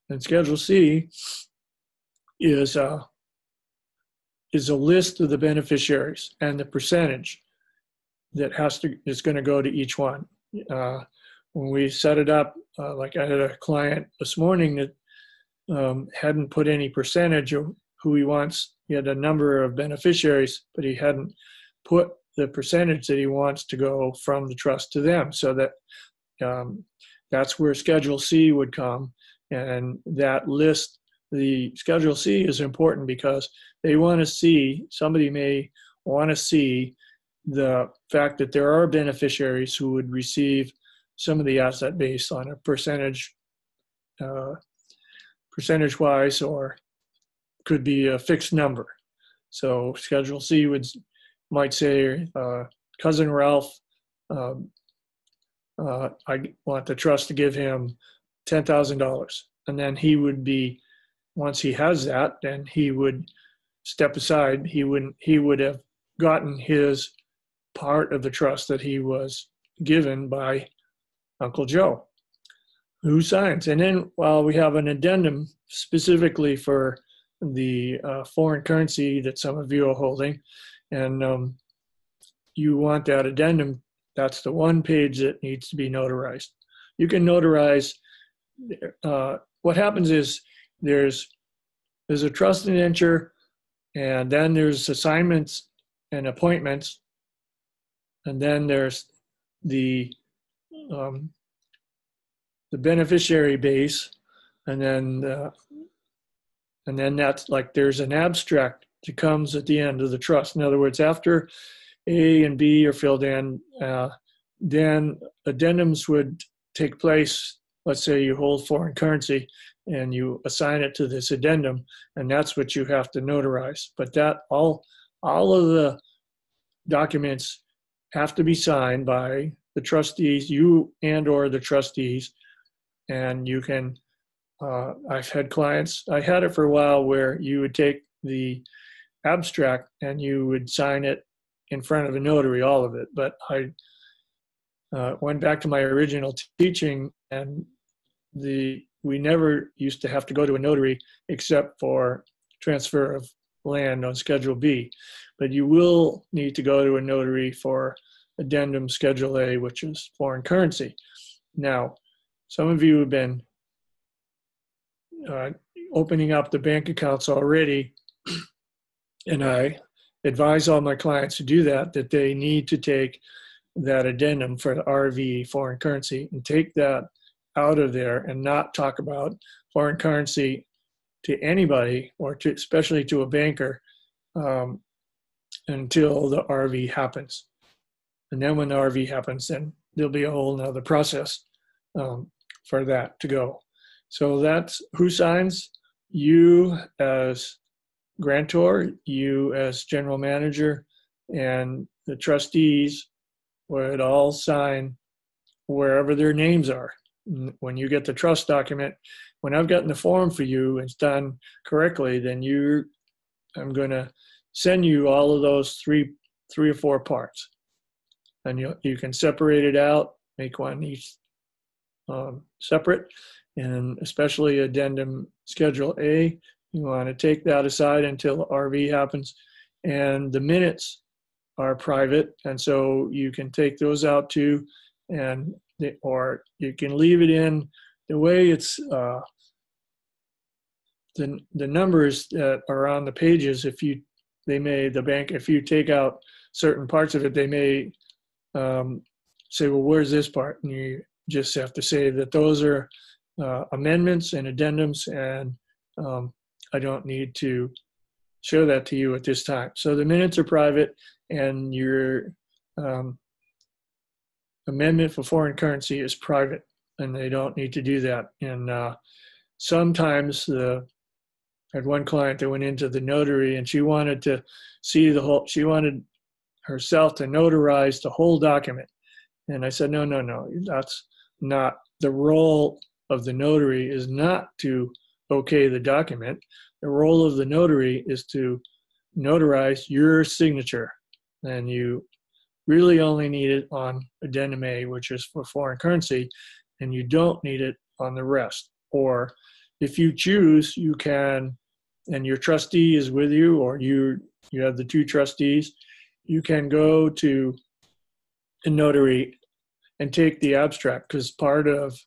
[SPEAKER 2] And Schedule C is a list of the beneficiaries and the percentage that is going to go to each one. When we set it up, like I had a client this morning that hadn't put any percentage of who he wants. He had a number of beneficiaries, but he hadn't put the percentage that he wants to go from the trust to them. So that that's where Schedule C would come. And that list, the Schedule C is important because they want to see, somebody may want to see the fact that there are beneficiaries who would receive some of the asset base on a percentage-wise, or could be a fixed number. So Schedule C might say, Cousin Ralph, I want the trust to give him $10,000. And then he would be, once he has that, then he would step aside. He would have gotten his part of the trust that he was given by Uncle Joe, who signs. And then while we have an addendum specifically for the foreign currency that some of you are holding, and you want that addendum, that's the one page that needs to be notarized. You can notarize, what happens is there's a trust indenture, and then there's assignments and appointments, and then there's the beneficiary base, and then that's like there's an abstract that comes at the end of the trust. In other words, after A and B are filled in, then addendums would take place. Let's say you hold foreign currency and you assign it to this addendum, and that's what you have to notarize. But that all of the documents have to be signed by the trustees, you and or the trustees. And you can, I've had clients, I had it for a while where you would take the abstract and you would sign it in front of a notary, all of it. But I went back to my original teaching, and we never used to have to go to a notary except for transfer of land on Schedule B. But you will need to go to a notary for addendum Schedule A, which is foreign currency. Now, some of you have been opening up the bank accounts already, and I advise all my clients to do that they need to take that addendum for the RV foreign currency and take that out of there and not talk about foreign currency to anybody, or especially to a banker, until the RV happens. And then when the RV happens, then there'll be a whole nother process for that to go. So that's who signs. You as grantor, you as general manager, and the trustees would all sign wherever their names are. When you get the trust document, when I've gotten the form for you and it's done correctly, then I'm going to send you all of those three or four parts, and you can separate it out, make one each separate, and especially addendum Schedule A, you want to take that aside until the RV happens, and the minutes are private, and so you can take those out too, or you can leave it in the way it's the numbers that are on the pages. If you take out certain parts of it, they may say, well, where's this part? And you just have to say that those are amendments and addendums, and I don't need to show that to you at this time. So the minutes are private, and your amendment for foreign currency is private, and they don't need to do that. And sometimes I had one client that went into the notary, and she wanted to see she wanted herself to notarize the whole document. And I said, no, that's not the role of the notary, is not to okay the document. The role of the notary is to notarize your signature, and you really only need it on addendum A, which is for foreign currency, and you don't need it on the rest. Or if you choose, you can, and your trustee is with you, or you have the two trustees, you can go to a notary and take the abstract, because part of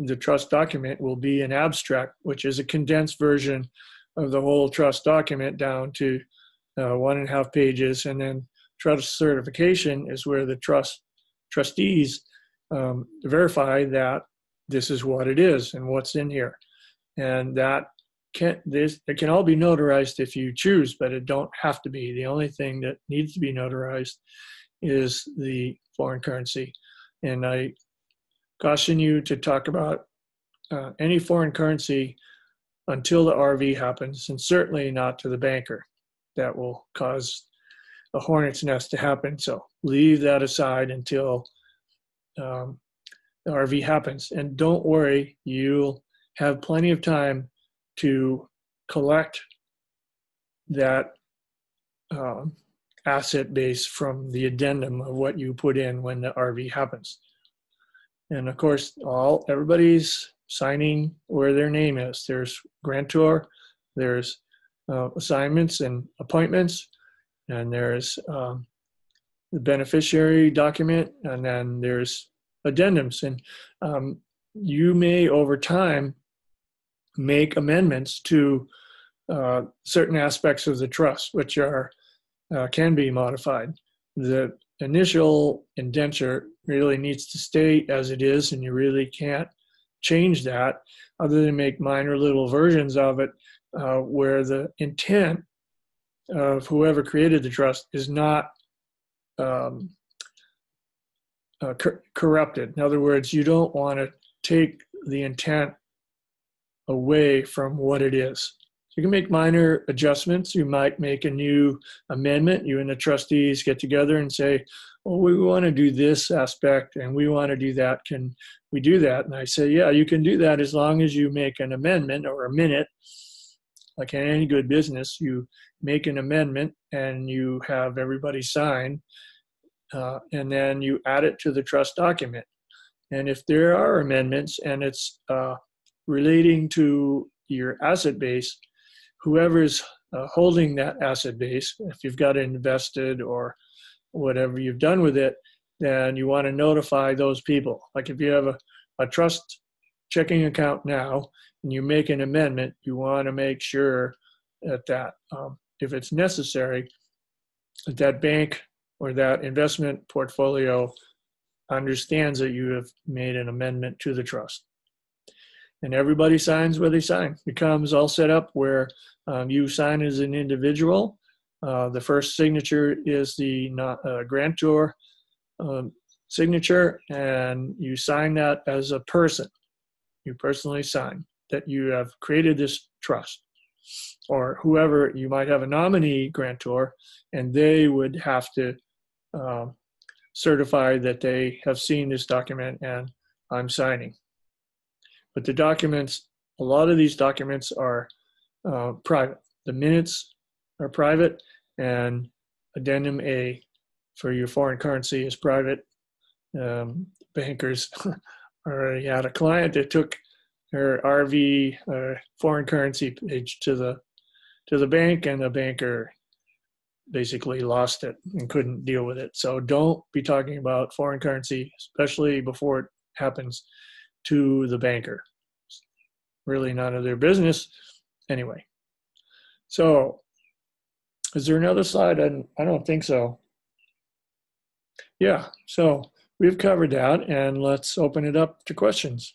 [SPEAKER 2] the trust document will be an abstract, which is a condensed version of the whole trust document down to 1.5 pages. And then trust certification is where the trustees verify that this is what it is and what's in here. And it can all be notarized if you choose, but it don't have to be. The only thing that needs to be notarized is the foreign currency. And I caution you to talk about any foreign currency until the RV happens, and certainly not to the banker. That will cause a hornet's nest to happen. So leave that aside until the RV happens. And don't worry, you'll have plenty of time to collect that asset base from the addendum of what you put in when the RV happens. And of course, everybody's signing where their name is. There's grantor, there's assignments and appointments, and there's the beneficiary document, and then there's addendums. And you may, over time, make amendments to certain aspects of the trust, which can be modified. The initial indenture really needs to stay as it is, and you really can't change that other than make minor little versions of it where the intent of whoever created the trust is not corrupted. In other words, you don't want to take the intent away from what it is. You can make minor adjustments. You might make a new amendment. You and the trustees get together and say, well, we want to do this aspect and we want to do that. Can we do that? And I say, yeah, you can do that as long as you make an amendment or a minute. Like in any good business, you make an amendment and you have everybody sign, and then you add it to the trust document. And if there are amendments and it's relating to your asset base, whoever's holding that asset base, if you've got it invested or whatever you've done with it, then you want to notify those people. Like if you have a trust checking account now and you make an amendment, you want to make sure that if it's necessary, that bank or that investment portfolio understands that you have made an amendment to the trust. And everybody signs where they sign. Becomes all set up where you sign as an individual. The first signature is the grantor signature, and you sign that as a person. You personally sign that you have created this trust. Or whoever, you might have a nominee grantor, and they would have to certify that they have seen this document and I'm signing. But the documents a lot of these documents are private. The minutes are private, and Addendum A for your foreign currency is private. Bankers already had a client that took her RV foreign currency page to the bank, and the banker basically lost it and couldn't deal with it. So don't be talking about foreign currency, especially before it happens to the banker. It's really none of their business anyway. So is there another slide? I don't think so. Yeah, so we've covered that, and let's open it up to questions.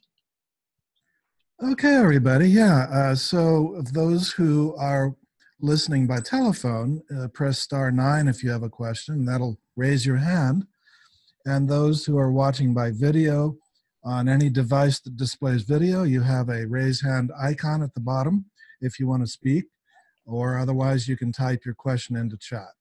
[SPEAKER 1] Okay, everybody. Yeah. So those who are listening by telephone, press *9 if you have a question. That'll raise your hand. And those who are watching by video, on any device that displays video, you have a raise hand icon at the bottom if you want to speak, or otherwise you can type your question into chat.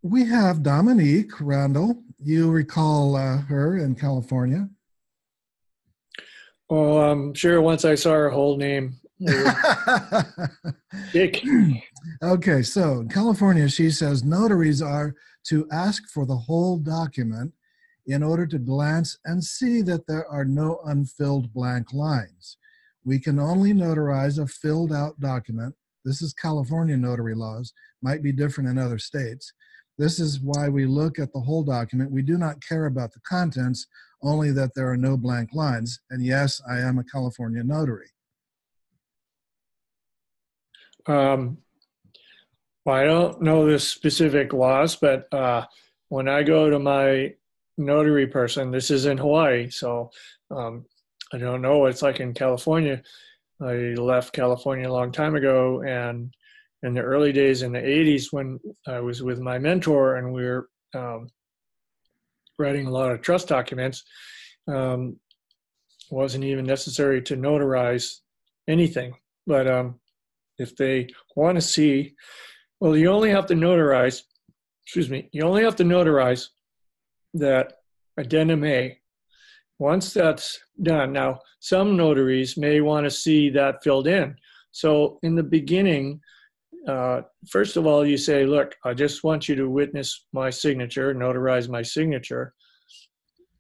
[SPEAKER 1] We have Dominique Randall. You recall her in California.
[SPEAKER 2] Well, I'm sure once I saw her whole name, Dick.
[SPEAKER 1] Okay, so in California, she says notaries are to ask for the whole document in order to glance and see that there are no unfilled blank lines. We can only notarize a filled out document. This is California notary laws, might be different in other states. This is why we look at the whole document. We do not care about the contents, only that there are no blank lines. And yes, I am a California notary.
[SPEAKER 2] Well, I don't know the specific laws, but when I go to my notary person, this is in Hawaii, so I don't know what it's like in California. I left California a long time ago, and in the early days in the 80s when I was with my mentor and we were writing a lot of trust documents, it wasn't even necessary to notarize anything. But if they want to see, well, you only have to notarize, that addendum A. Once that's done, now some notaries may want to see that filled in. So in the beginning, first of all, you say, look, I just want you to witness my signature, notarize my signature.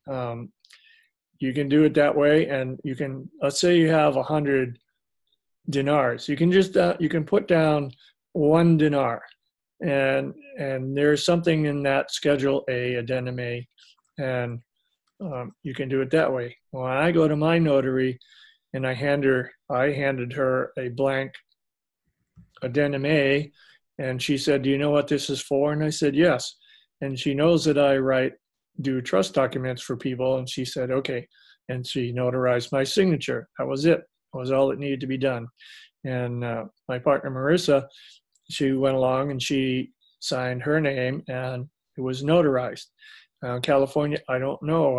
[SPEAKER 2] You can do it that way, and you can, let's say you have 100 dinars. You can just, you can put down 1 dinar, and there's something in that Schedule A, Addendum A, and you can do it that way. When I go to my notary and I handed her a blank Addendum A, and she said, do you know what this is for? And I said, yes. And she knows that I do trust documents for people, and she said, okay. And she notarized my signature. That was it. That was all that needed to be done. And my partner, Marissa, she went along and she signed her name, and it was notarized. California, I don't know.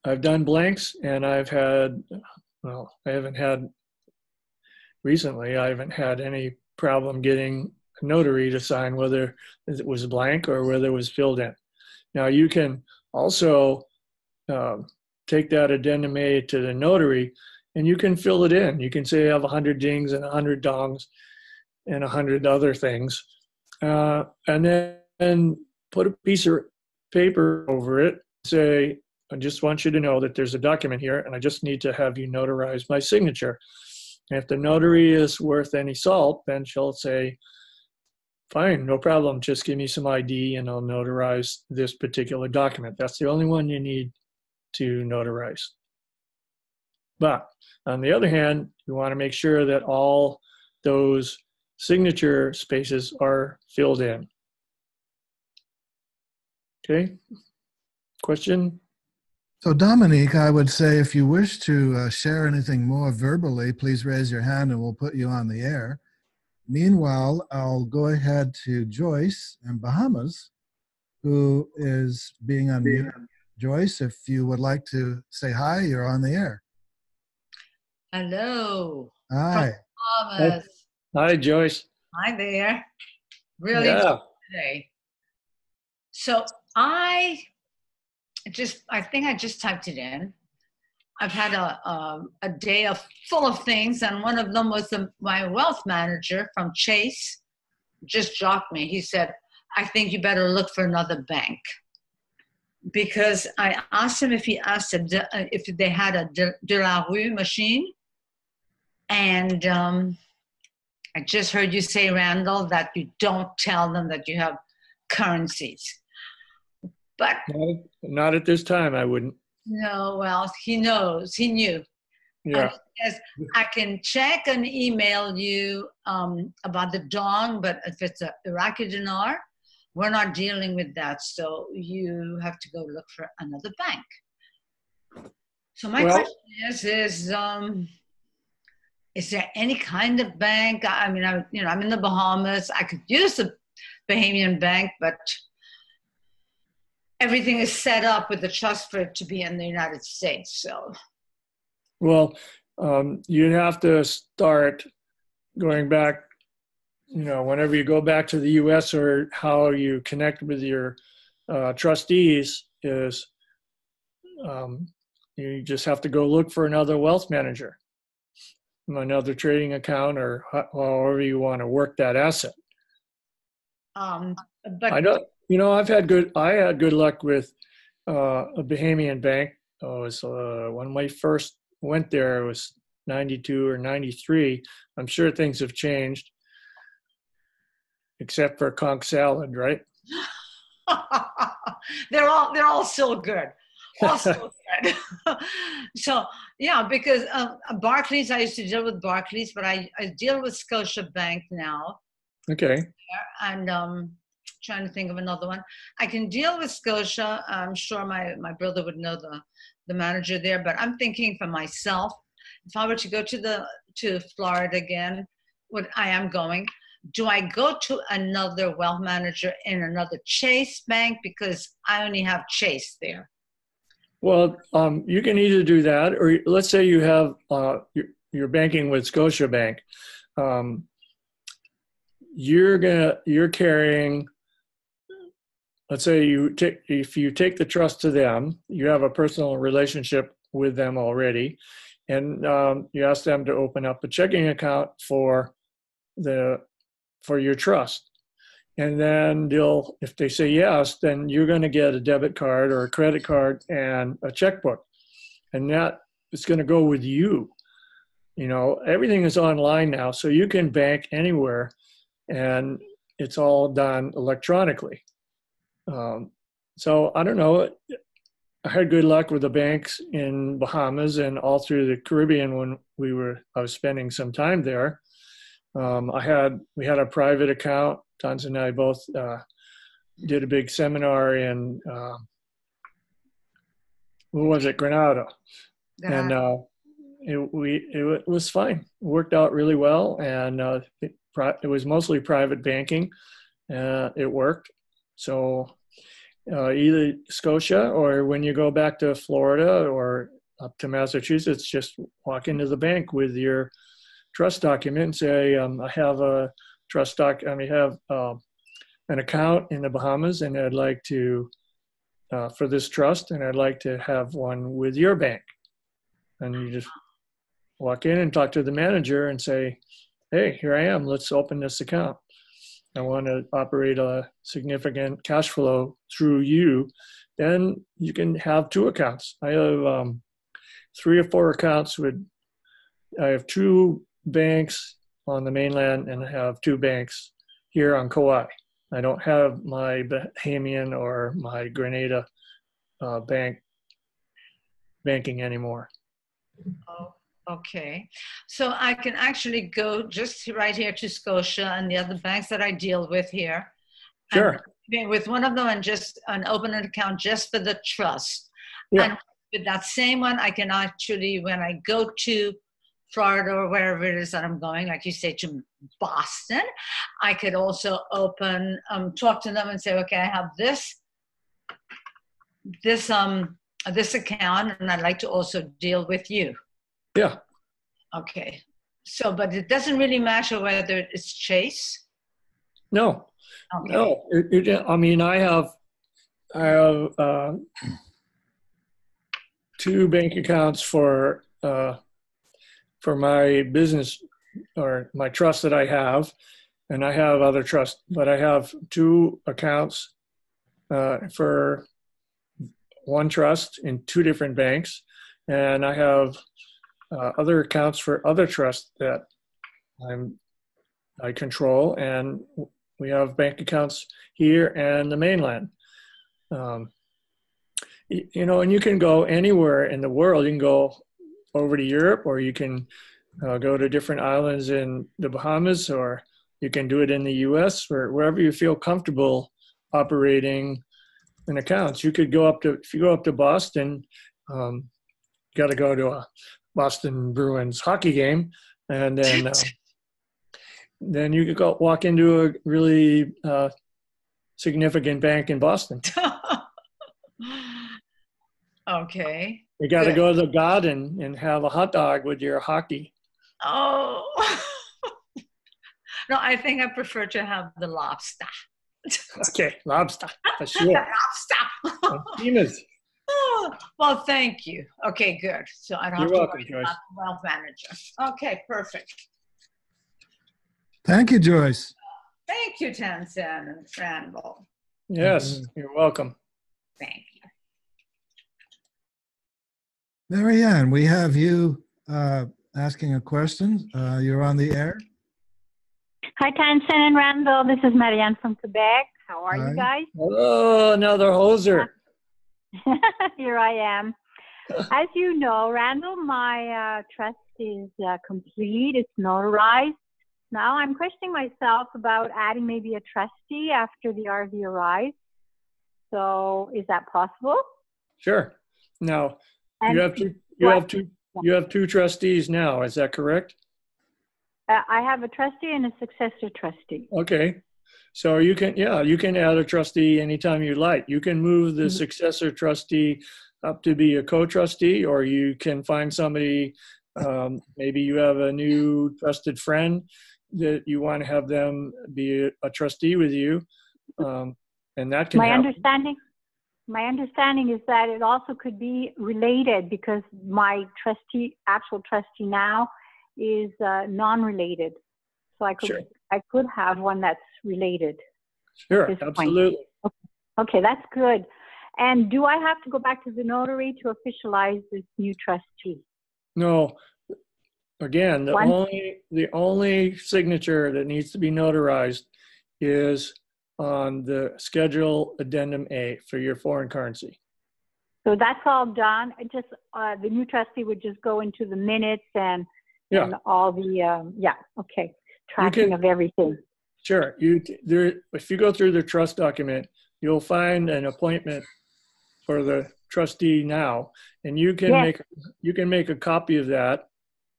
[SPEAKER 2] I've done blanks, and I haven't had recently, I haven't had any problem getting a notary to sign whether it was blank or whether it was filled in. Now, you can also take that Addendum A to the notary, and you can fill it in. You can say I have 100 dings and 100 dongs and 100 other things, and then put a piece of paper over it, say, I just want you to know that there's a document here, and I just need to have you notarize my signature. And if the notary is worth any salt, then she'll say, fine, no problem, just give me some ID and I'll notarize this particular document. That's the only one you need to notarize. But on the other hand, you want to make sure that all those signature spaces are filled in. Okay, question?
[SPEAKER 1] So Dominique, I would say if you wish to share anything more verbally, please raise your hand and we'll put you on the air. Meanwhile, I'll go ahead to Joyce in Bahamas, who is being unmuted. Joyce, if you would like to say hi, you're on the air.
[SPEAKER 3] Hello.
[SPEAKER 1] Hi.
[SPEAKER 3] Bahamas.
[SPEAKER 2] Hi, Joyce.
[SPEAKER 3] Hi there. Really
[SPEAKER 2] Yeah.
[SPEAKER 3] today. So I I think I just typed it in. I've had a day full of things, and one of them was my wealth manager from Chase just dropped me. He said, I think you better look for another bank. Because I asked him if if they had a de la rue machine. And I just heard you say, Randall, that you don't tell them that you have currencies. But
[SPEAKER 2] not at this time, I wouldn't.
[SPEAKER 3] No, well, he knows. He knew.
[SPEAKER 2] Yeah.
[SPEAKER 3] And he says, I can check and email you about the dong, but if it's a Iraqi dinar, we're not dealing with that. So you have to go look for another bank. So my question is there any kind of bank? I mean, I'm in the Bahamas. I could use a Bahamian bank, but everything is set up with the trust for it to be in the United States. So,
[SPEAKER 2] well, you'd have to start going back. Whenever you go back to the U.S. or how you connect with your trustees is you just have to go look for another wealth manager, another trading account, or however you want to work that asset.
[SPEAKER 3] but
[SPEAKER 2] I don't. I had good luck with a Bahamian bank. It was when we first went there. It was 92 or 93. I'm sure things have changed, except for conch salad, right?
[SPEAKER 3] they're all still good. All still good. So yeah, because Barclays, I used to deal with Barclays, but I deal with Scotia Bank now.
[SPEAKER 2] Okay.
[SPEAKER 3] And trying to think of another one. I can deal with Scotia. I'm sure my brother would know the manager there, but I'm thinking for myself, if I were to go to Florida again, what I am going, do I go to another wealth manager in another Chase bank because I only have Chase there?
[SPEAKER 2] Well, you can either do that, or let's say you have you're banking with Scotia Bank. You're carrying. Let's say if you take the trust to them, you have a personal relationship with them already, and you ask them to open up a checking account for your trust. And then if they say yes, then you're going to get a debit card or a credit card and a checkbook. And that is going to go with you. Everything is online now, so you can bank anywhere and it's all done electronically. So I don't know. I had good luck with the banks in Bahamas and all through the Caribbean when I was spending some time there. We had a private account. Tons and I both did a big seminar in Grenada, and it was fine. It worked out really well, and it was mostly private banking. It worked. So either Scotia or when you go back to Florida or up to Massachusetts, just walk into the bank with your trust document and say, I have a trust I have an account in the Bahamas, and I'd like to for this trust, and I'd like to have one with your bank. And you just walk in and talk to the manager and say, hey, here I am. Let's open this account. I want to operate a significant cash flow through you. Then you can have two accounts. I have 3 or 4 accounts I have 2 banks on the mainland, and I have 2 banks here on Kauai. I don't have my Bahamian or my Grenada banking anymore.
[SPEAKER 3] Oh, okay. So I can actually go just right here to Scotia and the other banks that I deal with here.
[SPEAKER 2] Sure.
[SPEAKER 3] And with one of them and open an account just for the trust.
[SPEAKER 2] Yeah.
[SPEAKER 3] And with that same one, I can actually, when I go to Florida or wherever it is that I'm going, like you say, to Boston, I could also talk to them and say, okay, I have this account, and I'd like to also deal with you.
[SPEAKER 2] Yeah.
[SPEAKER 3] Okay. So, but it doesn't really matter whether it's Chase.
[SPEAKER 2] No.
[SPEAKER 3] Okay.
[SPEAKER 2] No. I mean, I have two bank accounts for my business or my trust that I have, and I have other trusts, but I have two accounts for one trust in two different banks, and I have other accounts for other trusts that I control, and we have bank accounts here and the mainland. And you can go anywhere in the world. You can go over to Europe, or you can go to different islands in the Bahamas, or you can do it in the U.S. or wherever you feel comfortable operating an account. You could go up to, if you go up to Boston, you got to go to a Boston Bruins hockey game, and then you could go walk into a really significant bank in Boston.
[SPEAKER 3] Okay.
[SPEAKER 2] You got to go to the Garden and have a hot dog with your hockey.
[SPEAKER 3] Oh. No, I think I prefer to have the lobster.
[SPEAKER 2] Okay, lobster, for sure.
[SPEAKER 3] The lobster.
[SPEAKER 2] Famous.
[SPEAKER 3] Oh, well, thank you. Okay, good. So I don't
[SPEAKER 2] You're
[SPEAKER 3] have
[SPEAKER 2] welcome,
[SPEAKER 3] to worry about the wealth manager. Okay, perfect.
[SPEAKER 1] Thank you, Joyce.
[SPEAKER 3] Thank you, Tansen and Randall.
[SPEAKER 2] Yes, you're welcome.
[SPEAKER 3] Thank you.
[SPEAKER 1] Marianne, we have you asking a question. You're on the air.
[SPEAKER 4] Hi, Tansen and Randall. This is Marianne from Quebec. How are
[SPEAKER 1] Hi.
[SPEAKER 4] you guys?
[SPEAKER 2] Oh, another hoser.
[SPEAKER 4] Here I am. As you know, Randall, my trust is complete. It's notarized. Now I'm questioning myself about adding maybe a trustee after the RV arrives. So is that possible?
[SPEAKER 2] Sure. Now,
[SPEAKER 4] And
[SPEAKER 2] you have two trustees now. Is that correct?
[SPEAKER 4] I have a trustee and a successor trustee.
[SPEAKER 2] Okay. So you can add a trustee anytime you like. You can move the successor trustee up to be a co-trustee, or you can find somebody, maybe you have a new trusted friend that you want to have them be a trustee with you. And that can happen.
[SPEAKER 4] My understanding is that it also could be related, because my actual trustee now is non-related. So I could have one that's related.
[SPEAKER 2] Sure, absolutely.
[SPEAKER 4] Okay, that's good. And do I have to go back to the notary to officialize this new trustee?
[SPEAKER 2] No. Again, the only signature that needs to be notarized is on the Schedule Addendum A for your foreign currency.
[SPEAKER 4] So that's all done. It just the new trustee would just go into the minutes and all the tracking of everything.
[SPEAKER 2] Sure. If you go through the trust document, you'll find an appointment for the trustee now, and you can make a copy of that,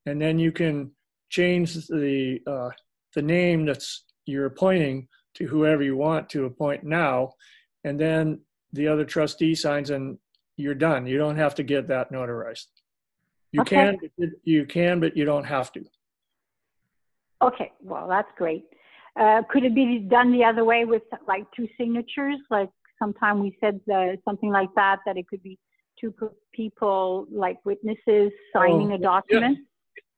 [SPEAKER 2] and then you can change the name that's you're appointing to whoever you want to appoint now, and then the other trustee signs and you're done. You don't have to get that notarized. You can, but you don't have to.
[SPEAKER 4] Okay, well, that's great. Could it be done the other way with like two signatures? Like sometime we said something like that it could be two people, like witnesses signing a document?
[SPEAKER 2] Yeah.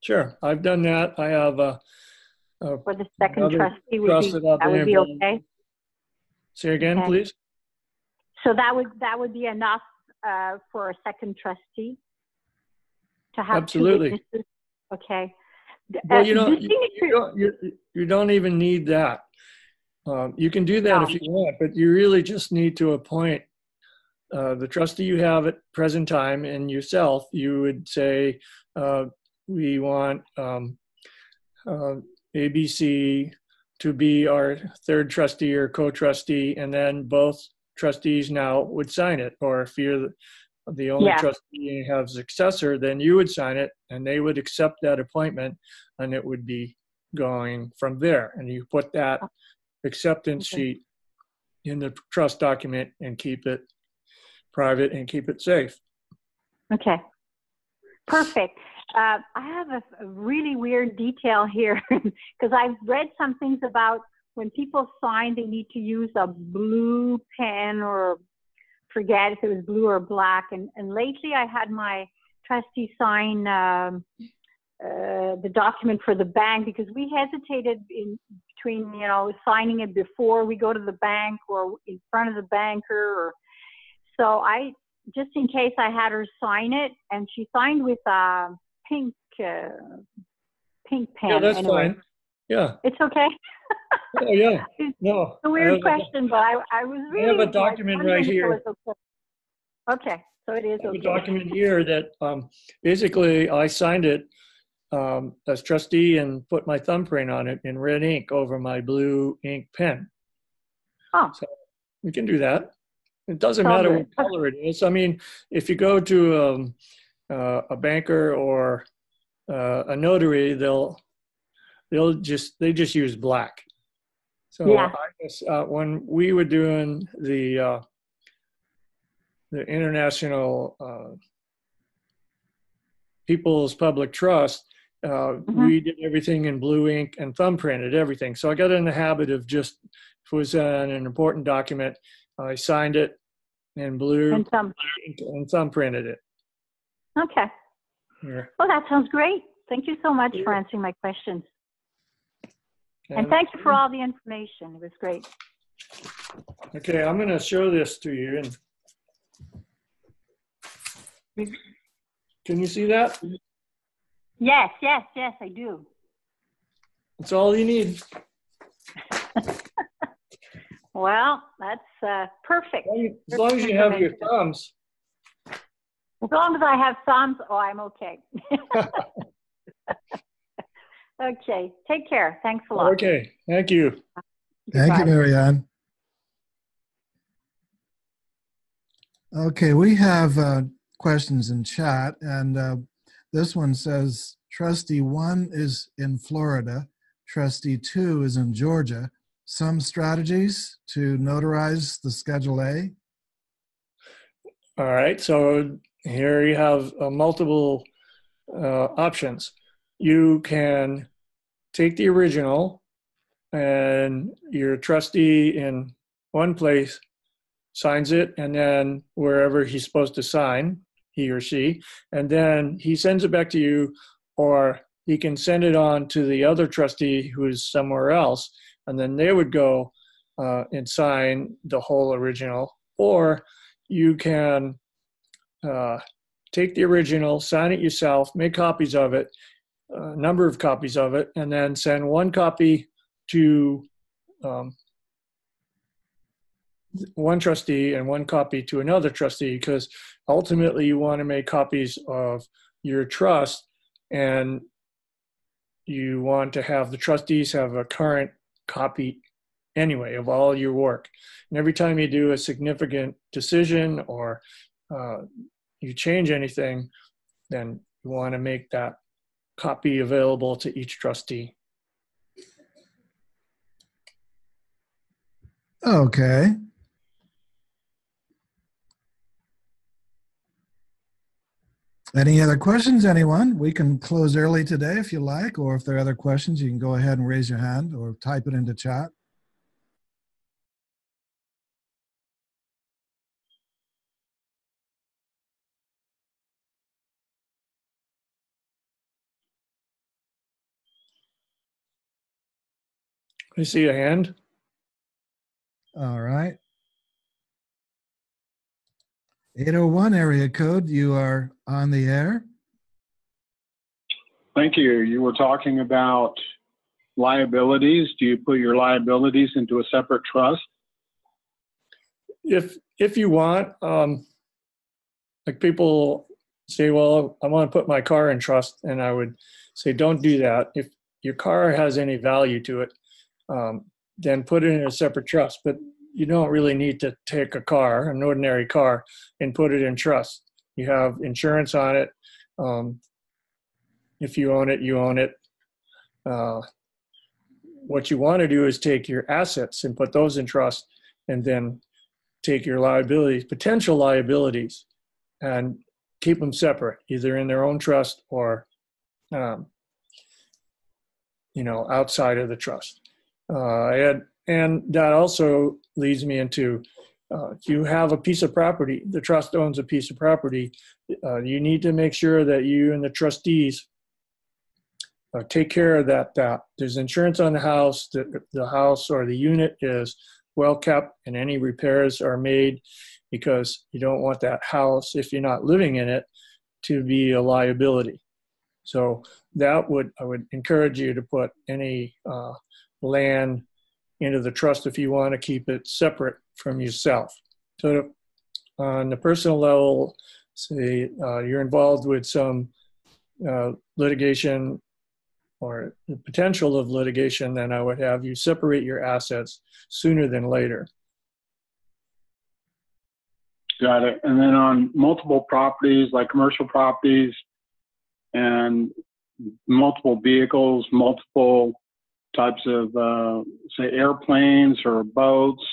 [SPEAKER 2] Sure, I've done that. I have
[SPEAKER 4] for the second trustee would be okay.
[SPEAKER 2] Say again, please.
[SPEAKER 4] So that would be enough for a second trustee to have
[SPEAKER 2] absolutely
[SPEAKER 4] two witnesses. Okay.
[SPEAKER 2] Well, you don't even need that. You can do that if you want, but you really just need to appoint the trustee you have at present time and yourself. You would say, we want ABC to be our third trustee or co-trustee, and then both trustees now would sign it. Or if you're the only trustee and you have a successor, then you would sign it and they would accept that appointment, and it would be going from there. And you put that acceptance sheet in the trust document and keep it private and keep it safe.
[SPEAKER 4] Okay, perfect. I have a really weird detail here because I've read some things about when people sign, they need to use a blue pen or forget if it was blue or black. And lately I had my trustee sign the document for the bank because we hesitated in between, you know, signing it before we go to the bank or in front of the banker. Or, so I, just in case, I had her sign it, and she signed with a pink pen.
[SPEAKER 2] Yeah, that's
[SPEAKER 4] anyway.
[SPEAKER 2] fine. Yeah.
[SPEAKER 4] It's okay.
[SPEAKER 2] Oh, yeah.
[SPEAKER 4] It's
[SPEAKER 2] No.
[SPEAKER 4] a weird question, but I was really.
[SPEAKER 2] I have a document right here.
[SPEAKER 4] Okay, so it is
[SPEAKER 2] I have
[SPEAKER 4] okay.
[SPEAKER 2] a document here that basically I signed it as trustee and put my thumbprint on it in red ink over my blue ink pen.
[SPEAKER 4] Oh.
[SPEAKER 2] So we can do that. It doesn't
[SPEAKER 4] Sounds
[SPEAKER 2] matter
[SPEAKER 4] good.
[SPEAKER 2] what color it is. I mean, if you go to a banker or a notary, they just use black. So
[SPEAKER 4] Yeah.
[SPEAKER 2] I guess when we were doing the International People's Public Trust, we did everything in blue ink and thumbprinted everything. So I got in the habit of just, if it was an important document, I signed it in blue
[SPEAKER 4] And
[SPEAKER 2] thumbprinted it.
[SPEAKER 4] Okay.
[SPEAKER 2] Here.
[SPEAKER 4] Well, that sounds great. Thank you so much for answering my questions. And thank you for all the information. It was great.
[SPEAKER 2] Okay, I'm going to show this to you. And can you see that?
[SPEAKER 4] Yes, I do.
[SPEAKER 2] That's all you need.
[SPEAKER 4] Well, that's perfect.
[SPEAKER 2] As long as you have your thumbs.
[SPEAKER 4] As long as I have thumbs, I'm okay. Okay, take care. Thanks a lot.
[SPEAKER 2] Okay, thank you.
[SPEAKER 1] Thank you, Marianne. Okay, we have questions in chat, and this one says, Trustee 1 is in Florida, Trustee 2 is in Georgia. Some strategies to notarize the Schedule A?
[SPEAKER 2] All right, so here you have multiple options. You can take the original and your trustee in one place signs it, and then wherever he's supposed to sign, he or she, and then he sends it back to you, or he can send it on to the other trustee who is somewhere else, and then they would go and sign the whole original. Or you can take the original, sign it yourself, make copies of it, a number of copies of it, and then send one copy to one trustee and one copy to another trustee, because ultimately you want to make copies of your trust, and you want to have the trustees have a current copy anyway of all your work. And every time you do a significant decision or you change anything, then you want to make that copy available to each trustee.
[SPEAKER 1] Okay. Any other questions, anyone? We can close early today if you like, or if there are other questions, you can go ahead and raise your hand or type it into chat.
[SPEAKER 2] I see a hand.
[SPEAKER 1] All right. 801 area code, you are on the air.
[SPEAKER 5] Thank you. You were talking about liabilities. Do you put your liabilities into a separate trust?
[SPEAKER 2] If you want, like people say, well, I want to put my car in trust, and I would say, don't do that. If your car has any value to it, then put it in a separate trust. But you don't really need to take a car, an ordinary car, and put it in trust. You have insurance on it. If you own it, you own it. What you want to do is take your assets and put those in trust, and then take your liabilities, potential liabilities, and keep them separate, either in their own trust or, outside of the trust. And that also leads me into if you have a piece of property, the trust owns a piece of property, you need to make sure that you and the trustees take care of that. There's insurance on the house, that the house or the unit is well kept and any repairs are made, because you don't want that house, if you're not living in it, to be a liability. So I would encourage you to put any land into the trust if you want to keep it separate from yourself. So on the personal level, say you're involved with some litigation or the potential of litigation, then I would have you separate your assets sooner than later.
[SPEAKER 5] Got it. And then on multiple properties, like commercial properties and multiple vehicles, multiple types of, say, airplanes or boats,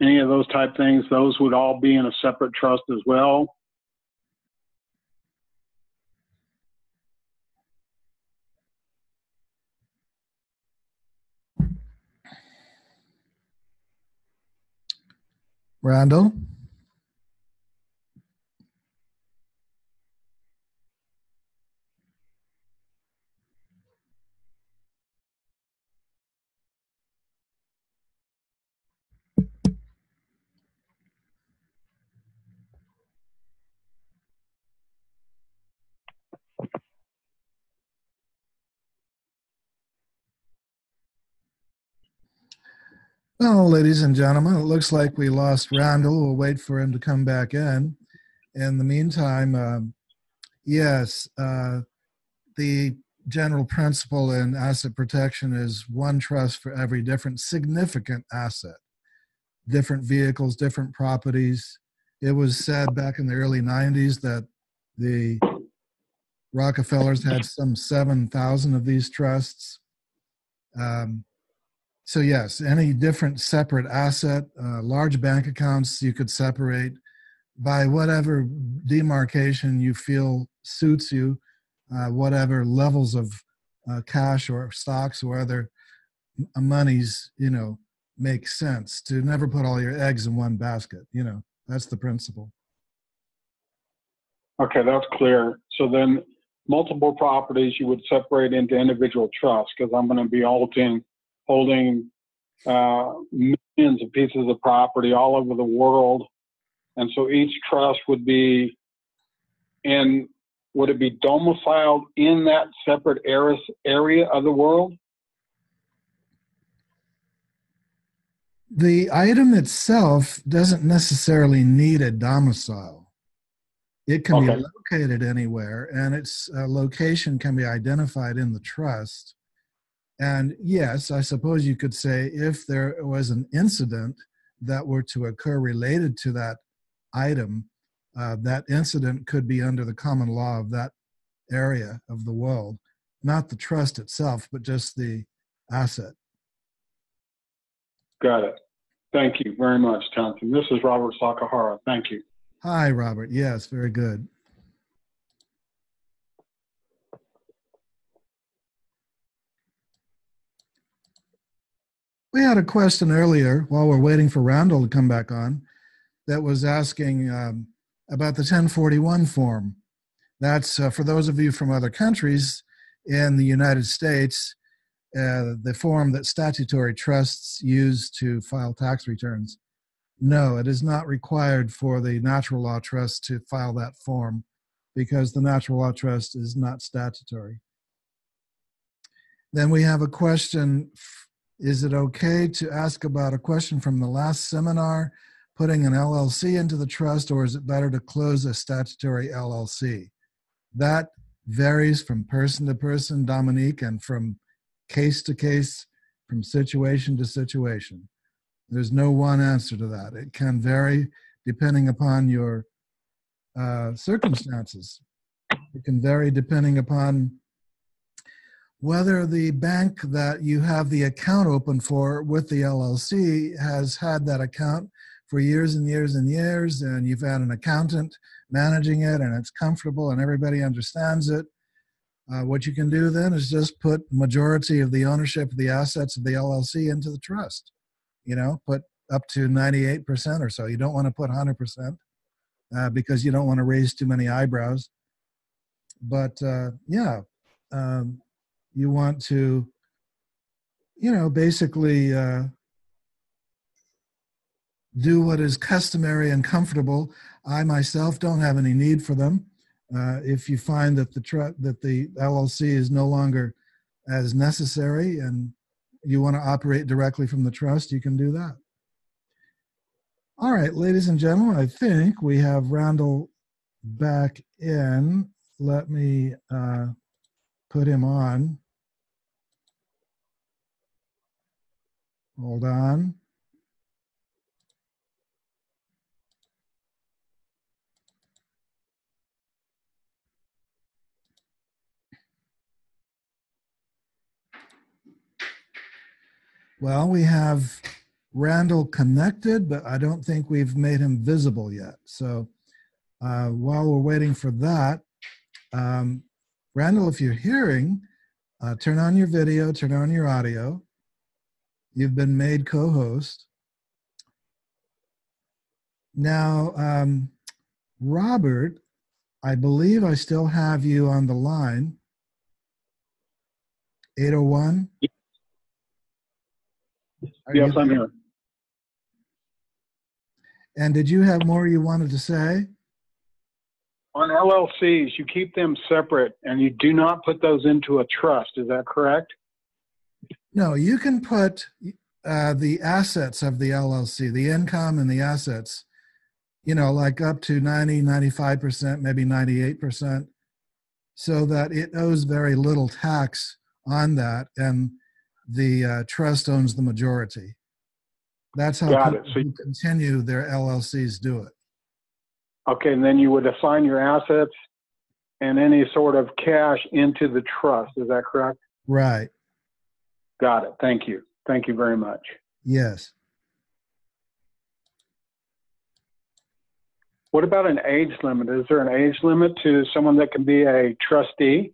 [SPEAKER 5] any of those type things, those would all be in a separate trust as well.
[SPEAKER 1] Randall? Well, ladies and gentlemen, it looks like we lost Randall. We'll wait for him to come back in. In the meantime, yes, the general principle in asset protection is one trust for every different significant asset, different vehicles, different properties. It was said back in the early 90s that the Rockefellers had some 7,000 of these trusts. So yes, any different separate asset, large bank accounts you could separate by whatever demarcation you feel suits you, whatever levels of cash or stocks or other monies, make sense. To never put all your eggs in one basket, that's the principle.
[SPEAKER 5] Okay, that's clear. So then multiple properties you would separate into individual trusts, because I'm going to be holding millions of pieces of property all over the world. And so each trust would be would it be domiciled in that separate area of the world?
[SPEAKER 1] The item itself doesn't necessarily need a domicile. It can be located anywhere, and its location can be identified in the trust. And yes, I suppose you could say if there was an incident that were to occur related to that item, that incident could be under the common law of that area of the world, not the trust itself, but just the asset.
[SPEAKER 5] Got it. Thank you very much, Jonathan. This is Robert Sakahara. Thank you.
[SPEAKER 1] Hi, Robert. Yes, very good. We had a question earlier while we're waiting for Randall to come back on that was asking about the 1041 form. That's for those of you from other countries. In the United States, the form that statutory trusts use to file tax returns. No, it is not required for the natural law trust to file that form because the natural law trust is not statutory. Then we have a question. Is it okay to ask about a question from the last seminar, putting an LLC into the trust, or is it better to close a statutory LLC? That varies from person to person, Dominique, and from case to case, from situation to situation. There's no one answer to that. It can vary depending upon your circumstances. It can vary depending upon whether the bank that you have the account open for with the LLC has had that account for years and years and years, and you've had an accountant managing it, and it's comfortable and everybody understands it. What you can do then is just put majority of the ownership of the assets of the LLC into the trust. Put up to 98% or so. You don't want to put 100% because you don't want to raise too many eyebrows. But yeah, you want to, basically do what is customary and comfortable. I myself don't have any need for them. If you find that the LLC is no longer as necessary and you want to operate directly from the trust, you can do that. All right, ladies and gentlemen, I think we have Randall back in. Let me put him on. Hold on. Well, we have Randall connected, but I don't think we've made him visible yet. So while we're waiting for that, Randall, if you're hearing, turn on your video, turn on your audio. You've been made co-host. Now, Robert, I believe I still have you on the line. 801?
[SPEAKER 5] Yes, I'm here.
[SPEAKER 1] And did you have more you wanted to say?
[SPEAKER 5] On LLCs, you keep them separate and you do not put those into a trust. Is that correct?
[SPEAKER 1] No, you can put the assets of the LLC, the income and the assets, like up to 90, 95%, maybe 98%, so that it owes very little tax on that, and the trust owns the majority. That's how people who continue their LLCs do it.
[SPEAKER 5] Okay, and then you would assign your assets and any sort of cash into the trust. Is that correct?
[SPEAKER 1] Right.
[SPEAKER 5] Got it. Thank you. Thank you very much.
[SPEAKER 1] Yes.
[SPEAKER 5] What about an age limit? Is there an age limit to someone that can be a trustee?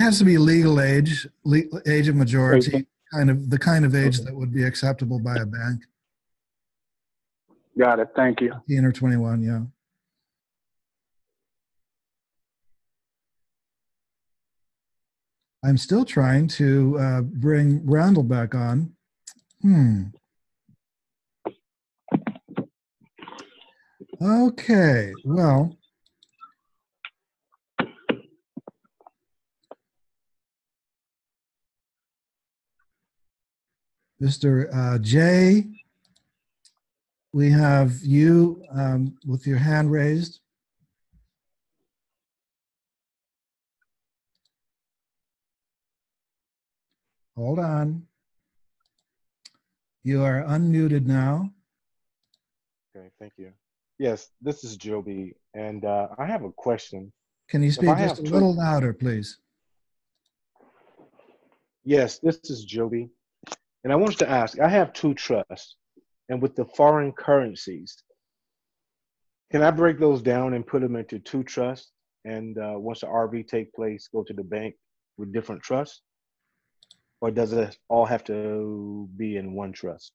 [SPEAKER 1] It has to be legal age, age of majority, the kind of age that would be acceptable by a bank.
[SPEAKER 5] Got it. Thank you.
[SPEAKER 1] 18 or 21, yeah. I'm still trying to bring Randall back on. Okay, well, Mr. J, we have you with your hand raised. Hold on. You are unmuted now.
[SPEAKER 6] Okay, thank you. Yes, this is Joby, and I have a question.
[SPEAKER 1] Can you speak just a little louder, please?
[SPEAKER 6] Yes, this is Joby, and I wanted to ask, I have 2 trusts, and with the foreign currencies, can I break those down and put them into 2 trusts, and once the RV take place, go to the bank with different trusts? Or does it all have to be in one trust?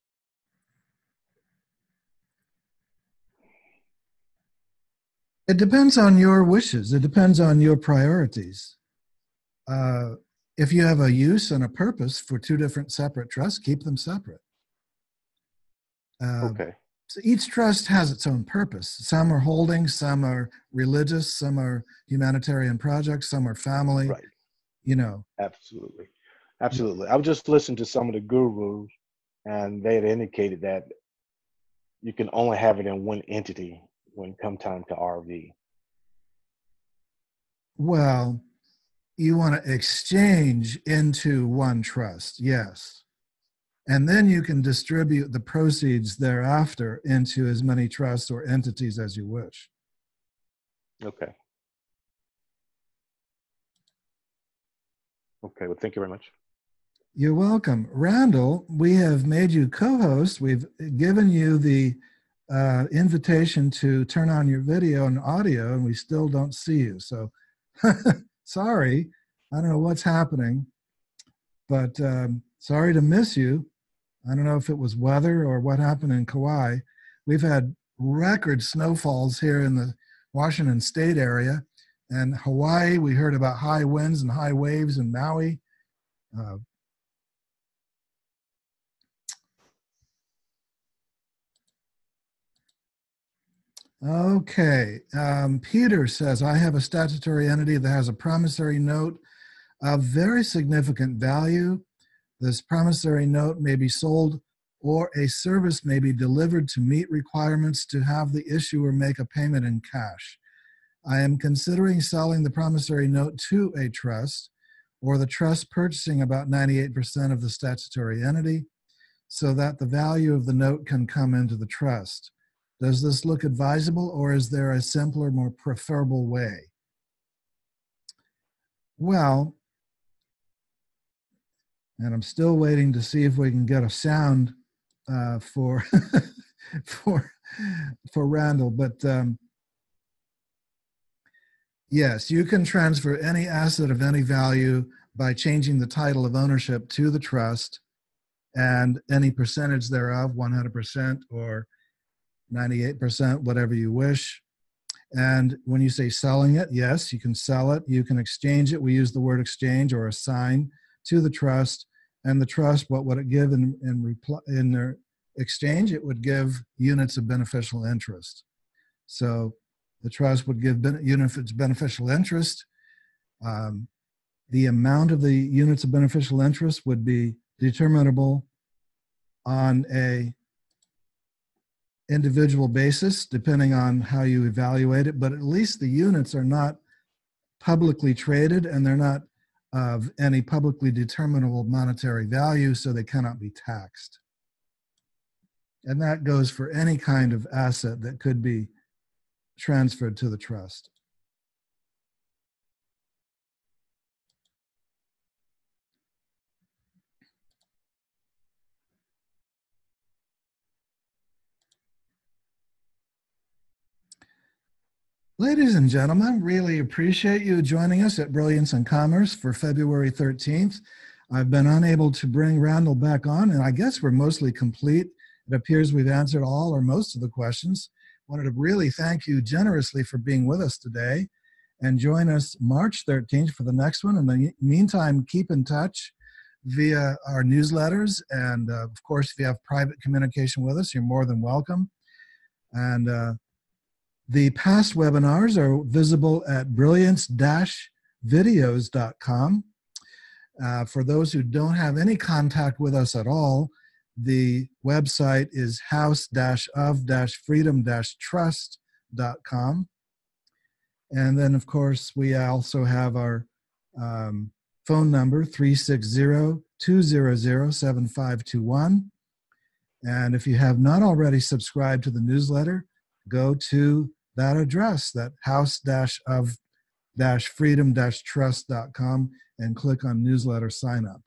[SPEAKER 1] It depends on your wishes. It depends on your priorities. If you have a use and a purpose for 2 different separate trusts, keep them separate.
[SPEAKER 6] Okay.
[SPEAKER 1] So each trust has its own purpose. Some are holdings, some are religious, some are humanitarian projects, some are family.
[SPEAKER 6] Right.
[SPEAKER 1] Absolutely.
[SPEAKER 6] Absolutely. I was just listening to some of the gurus, and they had indicated that you can only have it in one entity when come time to RV.
[SPEAKER 1] Well, you want to exchange into one trust, yes. And then you can distribute the proceeds thereafter into as many trusts or entities as you wish.
[SPEAKER 6] Okay. Okay, well, thank you very much.
[SPEAKER 1] You're welcome. Randall, we have made you co-host. We've given you the invitation to turn on your video and audio, and we still don't see you. So sorry. I don't know what's happening, but sorry to miss you. I don't know if it was weather or what happened in Kauai. We've had record snowfalls here in the Washington State area. And Hawaii, we heard about high winds and high waves in Maui. Okay. Peter says, I have a statutory entity that has a promissory note of very significant value. This promissory note may be sold or a service may be delivered to meet requirements to have the issuer make a payment in cash. I am considering selling the promissory note to a trust or the trust purchasing about 98% of the statutory entity so that the value of the note can come into the trust. Does this look advisable, or is there a simpler, more preferable way? Well, and I'm still waiting to see if we can get a sound for for Randall, but yes, you can transfer any asset of any value by changing the title of ownership to the trust and any percentage thereof, 100% or 98%, whatever you wish. And when you say selling it, yes, you can sell it. You can exchange it. We use the word exchange or assign to the trust. And the trust, what would it give in their exchange? It would give units of beneficial interest. So the trust would give units of beneficial interest. The amount of the units of beneficial interest would be determinable on a individual basis, depending on how you evaluate it, but at least the units are not publicly traded and they're not of any publicly determinable monetary value, so they cannot be taxed. And that goes for any kind of asset that could be transferred to the trust. Ladies and gentlemen, really appreciate you joining us at Brilliance and Commerce for February 13th. I've been unable to bring Randall back on, and I guess we're mostly complete. It appears we've answered all or most of the questions. Wanted to really thank you generously for being with us today, and join us March 13th for the next one. In the meantime, keep in touch via our newsletters, and of course, if you have private communication with us, you're more than welcome. And the past webinars are visible at brilliance-videos.com. For those who don't have any contact with us at all, the website is house-of-freedom-trust.com. And then, of course, we also have our phone number, 360-200-7521. And if you have not already subscribed to the newsletter, go to that address, that house-of-freedom-trust.com, and click on newsletter sign up.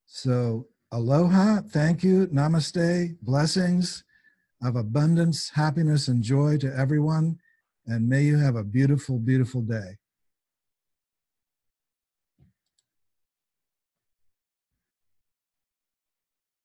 [SPEAKER 1] So aloha, thank you, namaste, blessings of abundance, happiness, and joy to everyone, and may you have a beautiful, beautiful day.